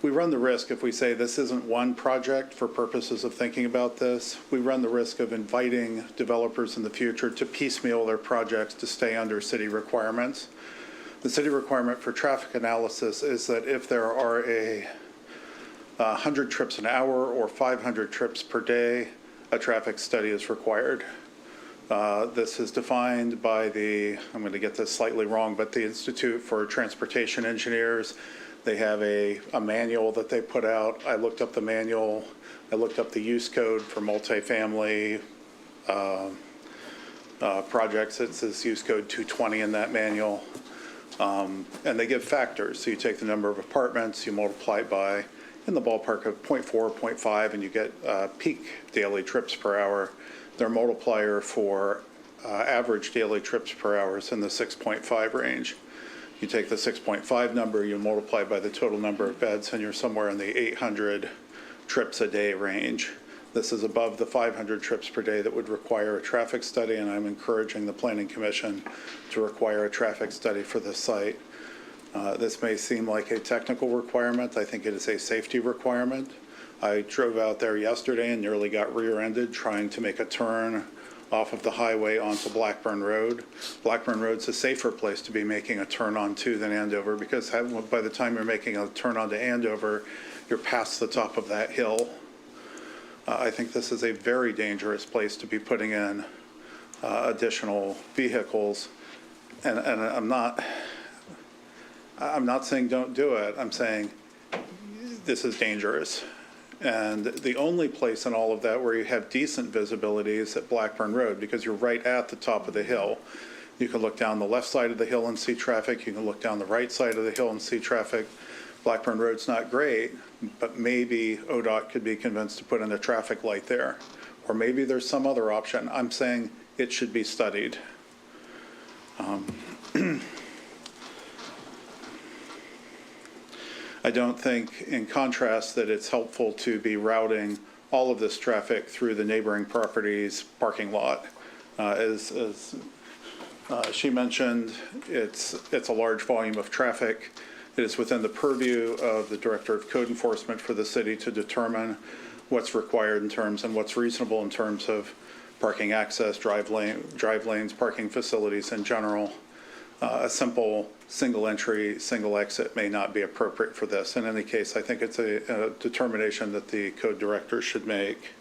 we run the risk if we say this isn't one project for purposes of thinking about this, we run the risk of inviting developers in the future to piecemeal their projects to stay under city requirements. The city requirement for traffic analysis is that if there are 100 trips an hour or 500 trips per day, a traffic study is required. This is defined by I'm going to get this slightly wrong, but the Institute for Transportation Engineers. They have a manual that they put out. I looked up the manual. I looked up the use code for multifamily projects. It says use code 220 in that manual. And they give factors. So you take the number of apartments, you multiply it by in the ballpark of 0.4, 0.5, and you get peak daily trips per hour. Their multiplier for average daily trips per hour is in the 6.5 range. You take the 6.5 number, you multiply by the total number of beds, and you're somewhere in the 800 trips a day range. This is above the 500 trips per day that would require a traffic study, and I'm encouraging the Planning Commission to require a traffic study for this site. This may seem like a technical requirement. I think it is a safety requirement. I drove out there yesterday and nearly got rear-ended trying to make a turn off of the highway onto Blackburn Road. Blackburn Road's a safer place to be making a turn onto than Andover, because by the time you're making a turn onto Andover, you're past the top of that hill. I think this is a very dangerous place to be putting in additional vehicles, and I'm not saying don't do it. I'm saying this is dangerous. And the only place in all of that where you have decent visibility is at Blackburn Road, because you're right at the top of the hill. You can look down the left side of the hill and see traffic. You can look down the right side of the hill and see traffic. Blackburn Road's not great, but maybe ODOT could be convinced to put in a traffic light there. Or maybe there's some other option. I'm saying it should be studied. I don't think, in contrast, that it's helpful to be routing all of this traffic through the neighboring property's parking lot. As she mentioned, it's a large volume of traffic. It is within the purview of the Director of Code Enforcement for the city to determine what's required in terms and what's reasonable in terms of parking access, drive lanes, parking facilities in general. A simple single entry, single exit may not be appropriate for this. In any case, I think it's a determination that the code director should make.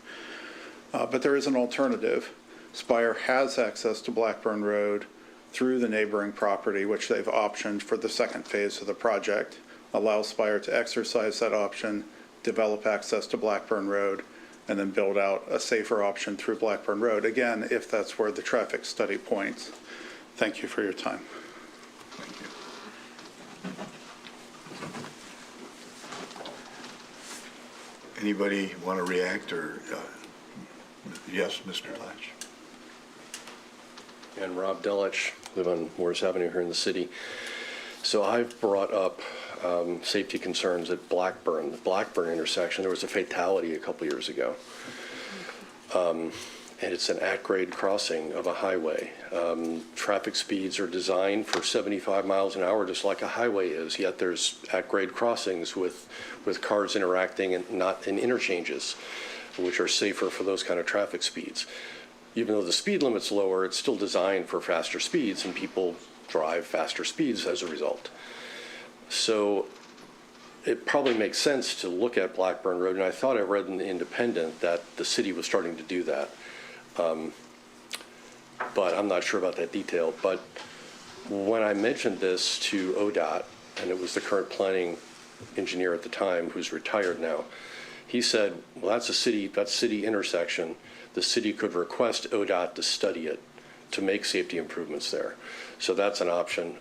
But there is an alternative. Spire has access to Blackburn Road through the neighboring property, which they've optioned for the second phase of the project. Allow Spire to exercise that option, develop access to Blackburn Road, and then build out a safer option through Blackburn Road. Again, if that's where the traffic study points. Thank you for your time. Thank you. Anybody want to react or, yes, Mr. Latch? And Rob Delich, live on Morris Avenue here in the city. So I've brought up safety concerns at Blackburn, the Blackburn intersection. There was a fatality a couple years ago. And it's an at-grade crossing of a highway. Traffic speeds are designed for 75 miles an hour, just like a highway is, yet there's at-grade crossings with cars interacting and not in interchanges, which are safer for those kind of traffic speeds. Even though the speed limit's lower, it's still designed for faster speeds, and people drive faster speeds as a result. So it probably makes sense to look at Blackburn Road, and I thought I read in the Independent that the city was starting to do that. But I'm not sure about that detail. But when I mentioned this to ODOT and it was the current planning engineer at the time, who's retired now. He said, well, that's city intersection. The city could request ODOT to study it, to make safety improvements there. So that's an option.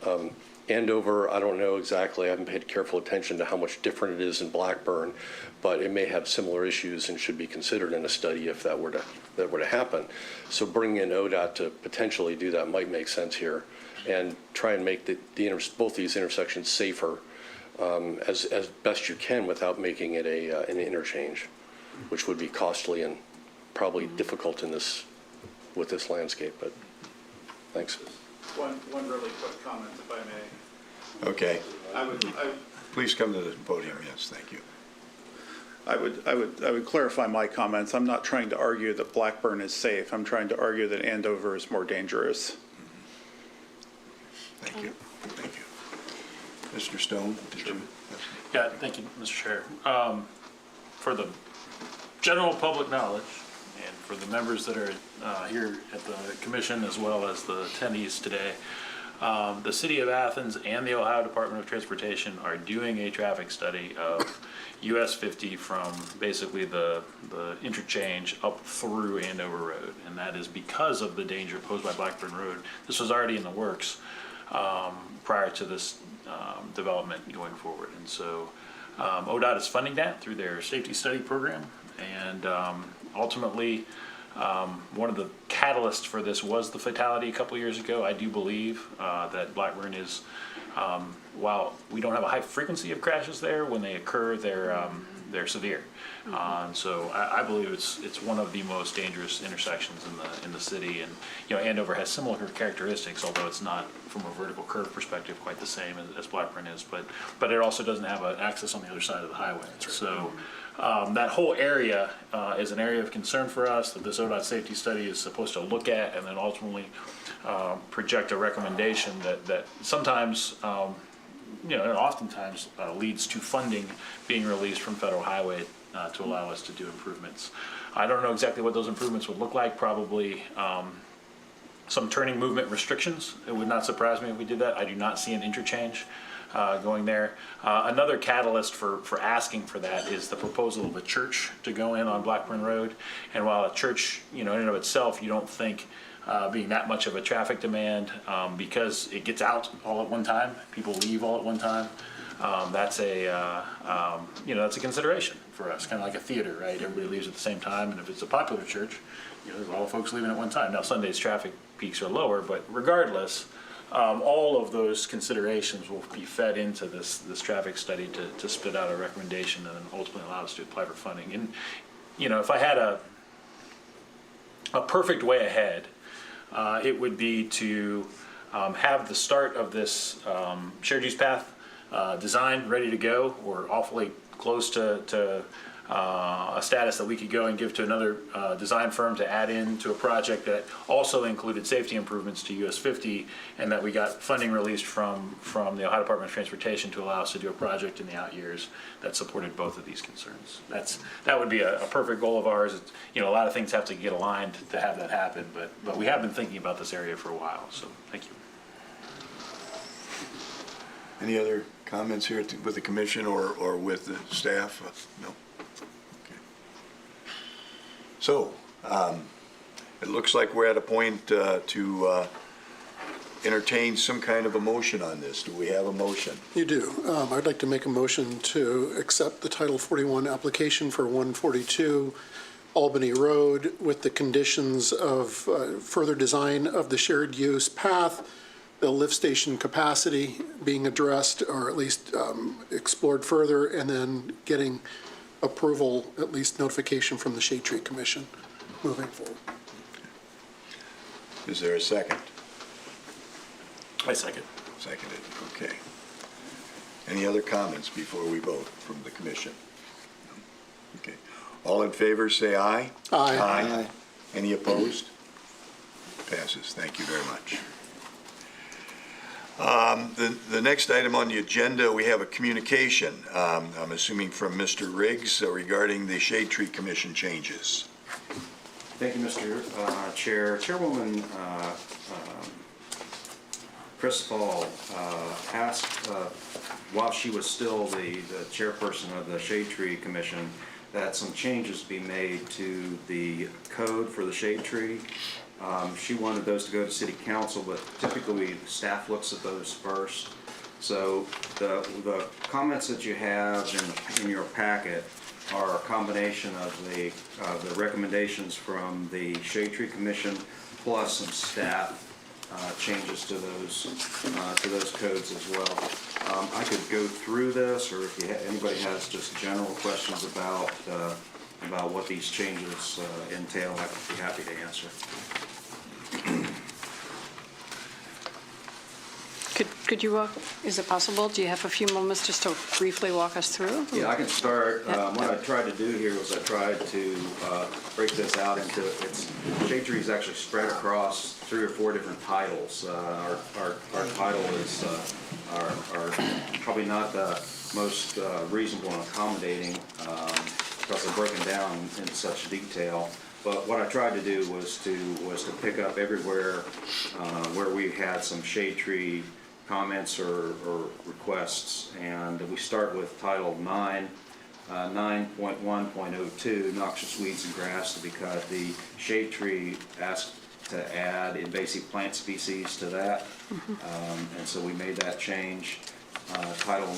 Andover, I don't know exactly. I haven't paid careful attention to how much different it is in Blackburn, but it may have similar issues and should be considered in a study if that were to happen. So bringing in ODOT to potentially do that might make sense here, and try and make both these intersections safer as best you can without making it an interchange, which would be costly and probably difficult with this landscape. But thanks. One really quick comment, if I may. Okay. I would Please come to the podium. Yes, thank you. I would clarify my comments. I'm not trying to argue that Blackburn is safe. I'm trying to argue that Andover is more dangerous. Thank you. Thank you. Mr. Stone, did you? Yeah, thank you, Mr. Chair. For the general public knowledge, and for the members that are here at the commission as well as the attendees today, the City of Athens and the Ohio Department of Transportation are doing a traffic study of US 50 from basically the interchange up through Andover Road, and that is because of the danger posed by Blackburn Road. This was already in the works prior to this development going forward, and so ODOT is funding that through their safety study program, and ultimately one of the catalysts for this was the fatality a couple years ago. I do believe that Blackburn is, while we don't have a high frequency of crashes there, when they occur, they're severe. So I believe it's one of the most dangerous intersections in the city, and Andover has similar characteristics, although it's not from a vertical curve perspective quite the same as Blackburn is, but it also doesn't have an access on the other side of the highway. So that whole area is an area of concern for us that this ODOT safety study is supposed to look at, and then ultimately project a recommendation that sometimes and oftentimes leads to funding being released from federal highway to allow us to do improvements. I don't know exactly what those improvements would look like. Probably some turning movement restrictions. It would not surprise me if we did that. I do not see an interchange going there. Another catalyst for asking for that is the proposal of a church to go in on Blackburn Road. And while a church, in and of itself, you don't think being that much of a traffic demand, because it gets out all at one time, people leave all at one time. That's a consideration for us, kind of like a theater, right? Everybody leaves at the same time, and if it's a popular church, there's a lot of folks leaving at one time. Now, Sunday's traffic peaks are lower, but regardless, all of those considerations will be fed into this traffic study to spit out a recommendation and then ultimately allow us to apply for funding. And, if I had a perfect way ahead, it would be to have the start of this shared use path designed, ready to go. We're awfully close to a status that we could go and give to another design firm to add into a project that also included safety improvements to US 50, and that we got funding released from the Ohio Department of Transportation to allow us to do a project in the out years that supported both of these concerns. That would be a perfect goal of ours. It's, a lot of things have to get aligned to have that happen, but we have been thinking about this area for a while, so thank you. Any other comments here with the commission or with the staff? No? Okay. So, it looks like we're at a point to entertain some kind of a motion on this. Do we have a motion? You do. I'd like to make a motion to accept the Title 41 application for 142 Albany Road with the conditions of further design of the shared use path, the lift station capacity being addressed or at least explored further, and then getting approval, at least notification from the Shade Tree Commission moving forward. Is there a second? I second. Seconded, okay. Any other comments before we vote from the commission? Okay. All in favor, say aye. Aye. Aye. Any opposed? Passes. Thank you very much. The next item on the agenda, we have a communication, I'm assuming from Mr. Riggs, regarding the Shade Tree Commission changes. Thank you, Mr. Chair. Chairwoman Chris Fall asked, while she was still the chairperson of the Shade Tree Commission, that some changes be made to the code for the shade tree. She wanted those to go to city council, but typically staff looks at those first. So the comments that you have in your packet are a combination of the recommendations from the Shade Tree Commission plus some staff changes to those codes as well. I could go through this, or if anybody has just general questions about what these changes entail, I'd be happy to answer. Could you is it possible, do you have a few moments just to briefly walk us through? Yeah, I can start. What I tried to do here was I tried to break this out into, shade tree is actually spread across 3 or 4 different titles. Our title is are probably not the most reasonable and accommodating because they're broken down in such detail. But what I tried to do was to pick up everywhere where we had some shade tree comments or requests. And we start with Title 9, 9.1.02, noxious weeds and grass to be cut. The shade tree asked to add invasive plant species to that. And so we made that change. Title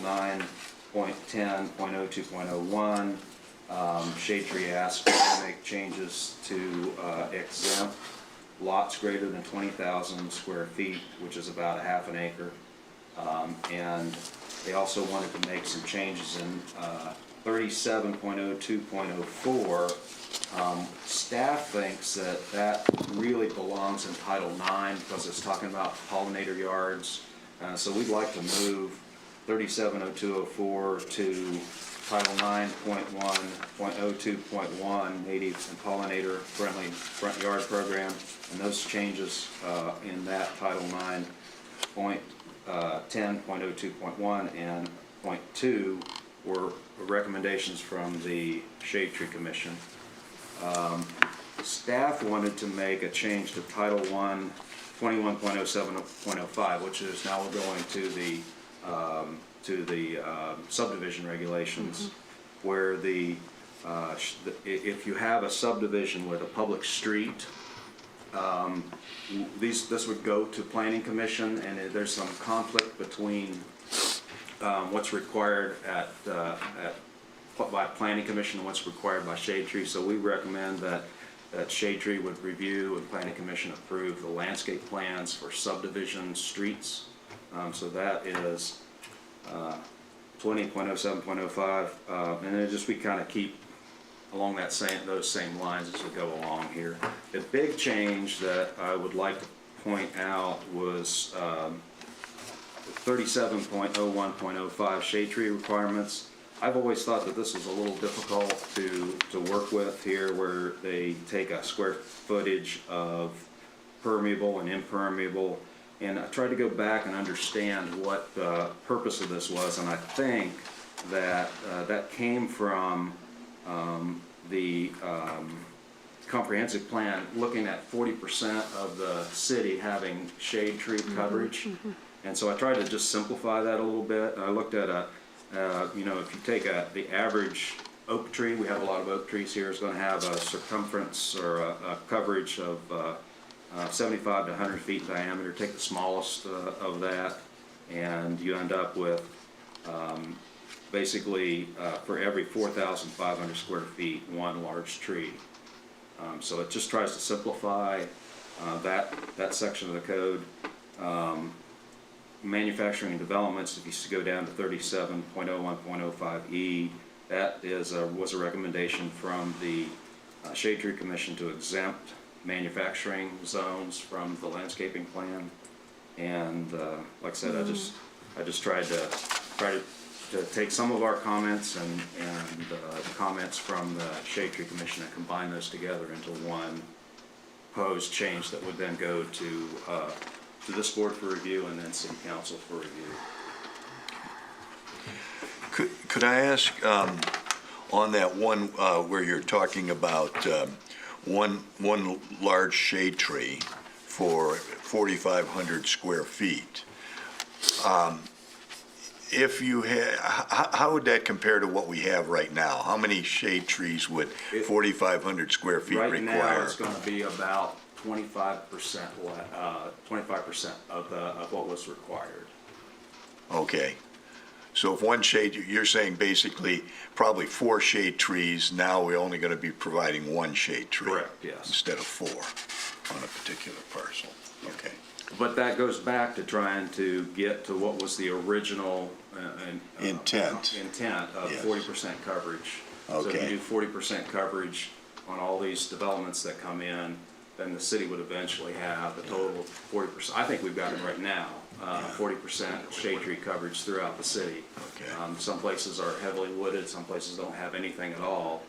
9.10.02.01, shade tree asked to make changes to exempt lots greater than 20,000 square feet, which is about a half an acre. And they also wanted to make some changes in 37.02.04. Staff thinks that really belongs in Title 9 because it's talking about pollinator yards. So we'd like to move 37.02.04 to Title 9.1.02.1, native and pollinator friendly front yard program. And those changes in that Title 9.10.02.1 and .2 were recommendations from the Shade Tree Commission. Staff wanted to make a change to Title 1, 21.07.05, which is now we're going to the subdivision regulations, where if you have a subdivision with a public street, this would go to Planning Commission, and there's some conflict between what's required by Planning Commission and what's required by Shade Tree. So we recommend that Shade Tree would review and Planning Commission approve the landscape plans for subdivision streets. So that is 20.07.05, and then we kind of keep along those same lines as we go along here. The big change that I would like to point out was 37.01.05 shade tree requirements. I've always thought that this was a little difficult to work with here, where they take a square footage of permeable and impermeable. And I tried to go back and understand what the purpose of this was, and I think that that came from the comprehensive plan, looking at 40% of the city having shade tree coverage. And so I tried to just simplify that a little bit. I looked at if you take the average oak tree, we have a lot of oak trees here, is going to have a circumference or a coverage of 75 to 100 feet in diameter. Take the smallest of that, and you end up with basically for every 4,500 square feet, one large tree. So it just tries to simplify that section of the code. Manufacturing and developments, if you go down to 37.01.05E, that was a recommendation from the Shade Tree Commission to exempt manufacturing zones from the landscaping plan. And like I said, I just tried to take some of our comments and the comments from the Shade Tree Commission and combine those together into one proposed change that would then go to this board for review and then city council for review. Could I ask on that one where you're talking about one large shade tree for 4,500 square feet? If you had, how would that compare to what we have right now? How many shade trees would 4,500 square feet Right require? now, it's going to be about 25%, 25% of what was required. Okay. So if one shade, you're saying basically probably 4 shade trees, now we're only going to be providing 1 shade tree? Correct, yes. Instead of 4 on a particular parcel? Okay. But that goes back to trying to get to what was the original Intent. of Yes. 40% coverage. So if Okay. you do 40% coverage on all these developments that come in, then the city would eventually have the total of 40%. I think we've got it right now, 40% shade tree coverage throughout the city. Okay. Some places are heavily wooded, some places don't have anything at all.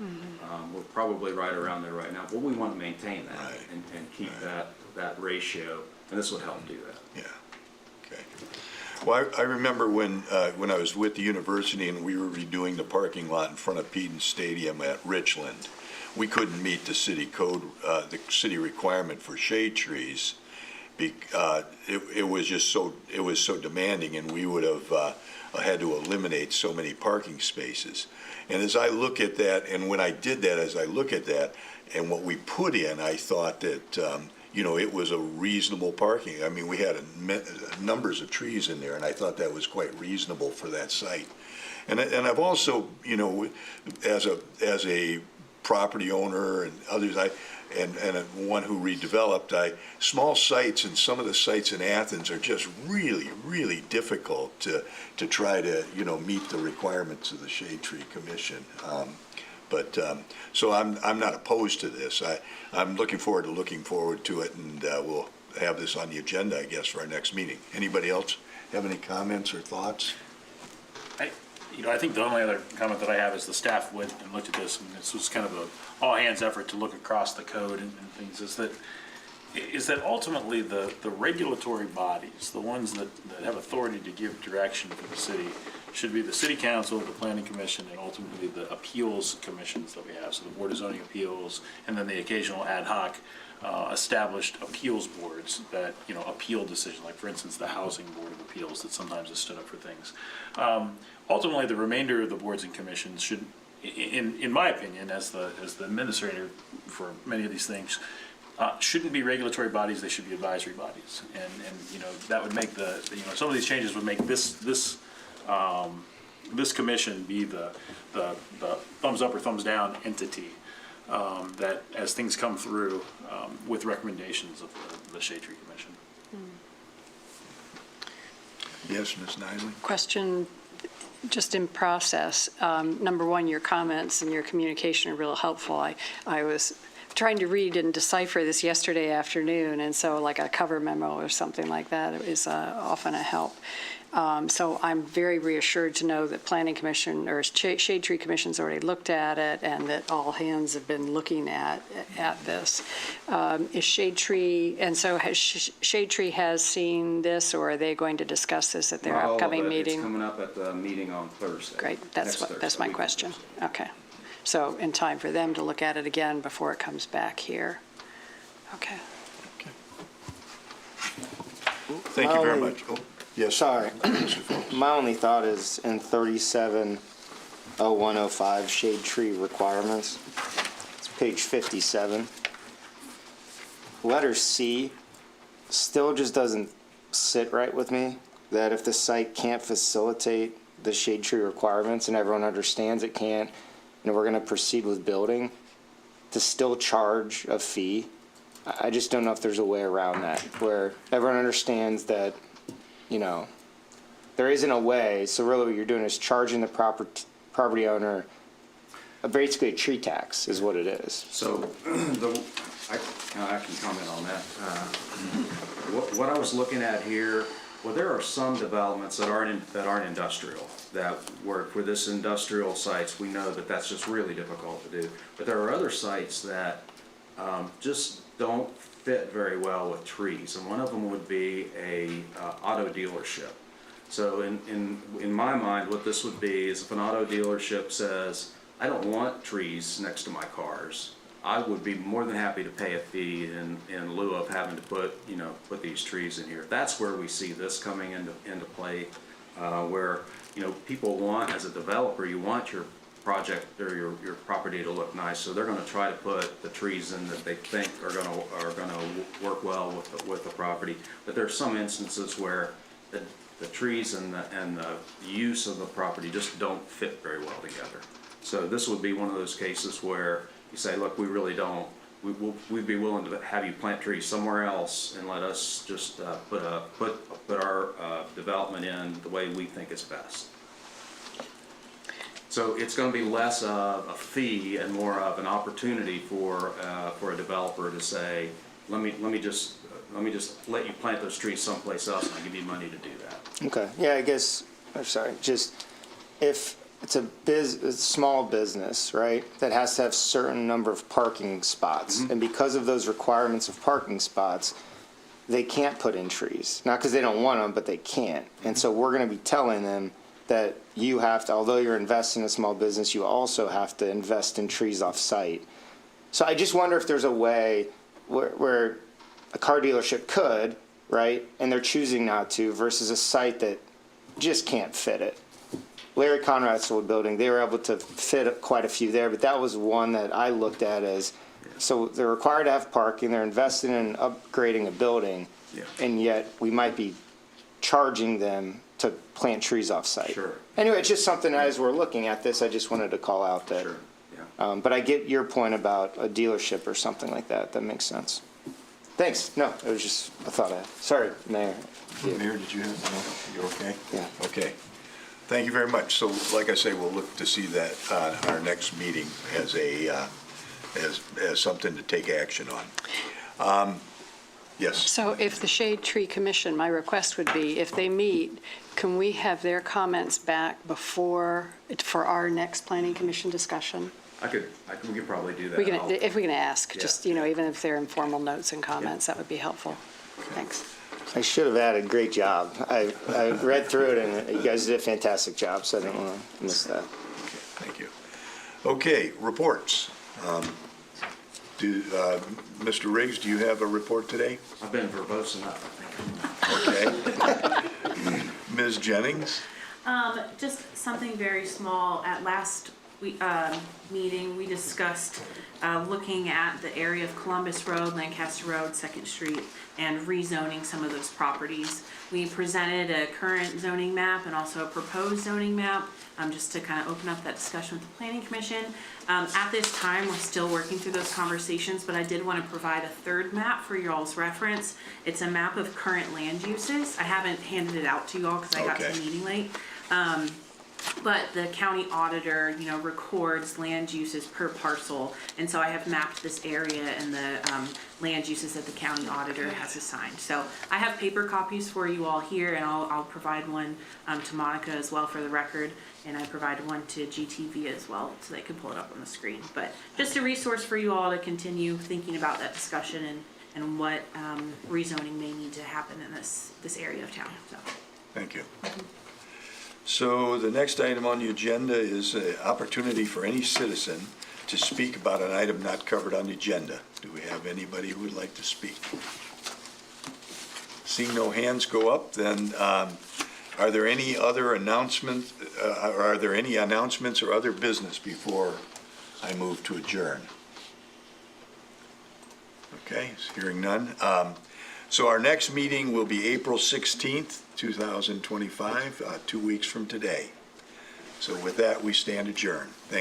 We're probably right around there right now, but we want to maintain that Right. and keep that ratio, and this would help do that. Yeah, okay. Well, I remember when I was with the university and we were redoing the parking lot in front of Peden Stadium at Richland, we couldn't meet the city code, the city requirement for shade trees. It was just so demanding, and we would have had to eliminate so many parking spaces. And as I look at that, and when I did that, as I look at that, and what we put in, I thought that, it was a reasonable parking. I mean, we had numbers of trees in there, and I thought that was quite reasonable for that site. And I've also, as a property owner and others, and one who redeveloped, small sites, and some of the sites in Athens are just really, really difficult to try to, meet the requirements of the Shade Tree Commission. So I'm not opposed to this. I'm looking forward to it, and we'll have this on the agenda, I guess, for our next meeting. Anybody else have any comments or thoughts? I think the only other comment that I have is the staff went and looked at this, and this was kind of a all-hands effort to look across the code and things, is that ultimately the regulatory bodies, the ones that have authority to give direction for the city, should be the city council, the planning commission, and ultimately the appeals commissions that we have, so the Board of Zoning Appeals, and then the occasional ad hoc established appeals boards that, appeal decisions, like for instance, the Housing Board of Appeals that sometimes has stood up for things. Ultimately, the remainder of the boards and commissions should, in my opinion, as the administrator for many of these things, shouldn't be regulatory bodies, they should be advisory bodies. And that would make some of these changes would make this commission be the thumbs up or thumbs down entity that as things come through with recommendations of the Shade Tree Commission. Yes, Ms. Nyland? Question, just in process. Number one, your comments and your communication are real helpful. I was trying to read and decipher this yesterday afternoon, and so like a cover memo or something like that is often a help. So I'm very reassured to know that Planning Commission or Shade Tree Commission's already looked at it, and that all hands have been looking at this. Is Shade Tree, and so has Shade Tree has seen this, or are they going to discuss this at their upcoming meeting? It's coming up at the meeting on Thursday. Great, that's my week question. Thursday. Okay. So in time for them to look at it again before it comes back here. Okay. Thank you very much. Oh, yes. Sorry. Mr. Phillips. My only thought is in 370105 shade tree requirements, it's page 57. Letter C still just doesn't sit right with me, that if the site can't facilitate the shade tree requirements and everyone understands it can't, and we're going to proceed with building, to still charge a fee. I just don't know if there's a way around that, where everyone understands that, there isn't a way. So really what you're doing is charging the property owner basically a tree tax is what it is. So I can comment on that. What I was looking at here, well, there are some developments that aren't industrial, that work for this industrial sites. We know that that's just really difficult to do. But there are other sites that just don't fit very well with trees, and one of them would be a auto dealership. So in my mind, what this would be is if an auto dealership says, I don't want trees next to my cars, I would be more than happy to pay a fee in lieu of having to put these trees in here. That's where we see this coming into play, where, people want, as a developer, you want your project or your property to look nice, so they're gonna try to put the trees in that they think are gonna work well with the property. But there are some instances where the trees and the use of the property just don't fit very well together. So this would be one of those cases where you say, look, we really don't, we'd be willing to have you plant trees somewhere else and let us just put our development in the way we think is best. So it's going to be less of a fee and more of an opportunity for a developer to say, let me just let you plant those trees someplace else, and I'll give you money to do that. Okay, yeah, I guess, I'm sorry, just if it's a small business, right, that has to have certain number of parking spots, and because of those requirements of parking spots, they can't put in trees. Not because they don't want them, but they can't. And so we're going to be telling them that you have to, although you're investing in a small business, you also have to invest in trees off-site. So I just wonder if there's a way where a car dealership could, right, and they're choosing not to, versus a site that just can't fit it. Larry Conrad's old building, they were able to fit quite a few there, but that was one that I looked at as, so they're required to have parking, they're invested in upgrading a building, and yet we might be charging them to plant trees off-site. Sure. Anyway, it's just something as we're looking at this, I just wanted to call out that. Sure, yeah. But I get your point about a dealership or something like that. That makes sense. Thanks. No, it was just a thought I had. Sorry, Mayor. Mayor, did you have, you okay? Yeah. Okay. Thank you very much. So like I say, we'll look to see that on our next meeting as as something to take action on. Yes. So if the Shade Tree Commission, my request would be, if they meet, can we have their comments back for our next planning commission discussion? We could probably do that. If we can ask, Yeah. just, even if they're informal notes and comments, that would be helpful. Thanks. I should have added, great job. I read through it, and you guys did a fantastic job, so I didn't want to miss that. Thank you. Okay, reports. Mr. Riggs, do you have a report today? I've been verbose enough, I think. Okay. Ms. Jennings? Just something very small. At last meeting, we discussed looking at the area of Columbus Road, Lancaster Road, 2nd Street, and rezoning some of those properties. We presented a current zoning map and also a proposed zoning map, just to kind of open up that discussion with the Planning Commission. At this time, we're still working through those conversations, but I did want to provide a third map for y'all's reference. It's a map of current land uses. I haven't handed it out to y'all because I got to the meeting late. But the county auditor, records land uses per parcel. And so I have mapped this area and the land uses that the county auditor has assigned. So I have paper copies for you all here, and I'll provide one to Monica as well for the record. And I provided one to GTV as well, so they can pull it up on the screen. But just a resource for you all to continue thinking about that discussion and what rezoning may need to happen in this area of town. So. Thank you. So the next item on the agenda is an opportunity for any citizen to speak about an item not covered on the agenda. Do we have anybody who would like to speak? Seeing no hands go up, then are there any other announcements? Are there any announcements or other business before I move to adjourn? Okay, hearing none. So our next meeting will be April 16th, 2025, 2 weeks from today. So with that, we stand adjourned. Thank you.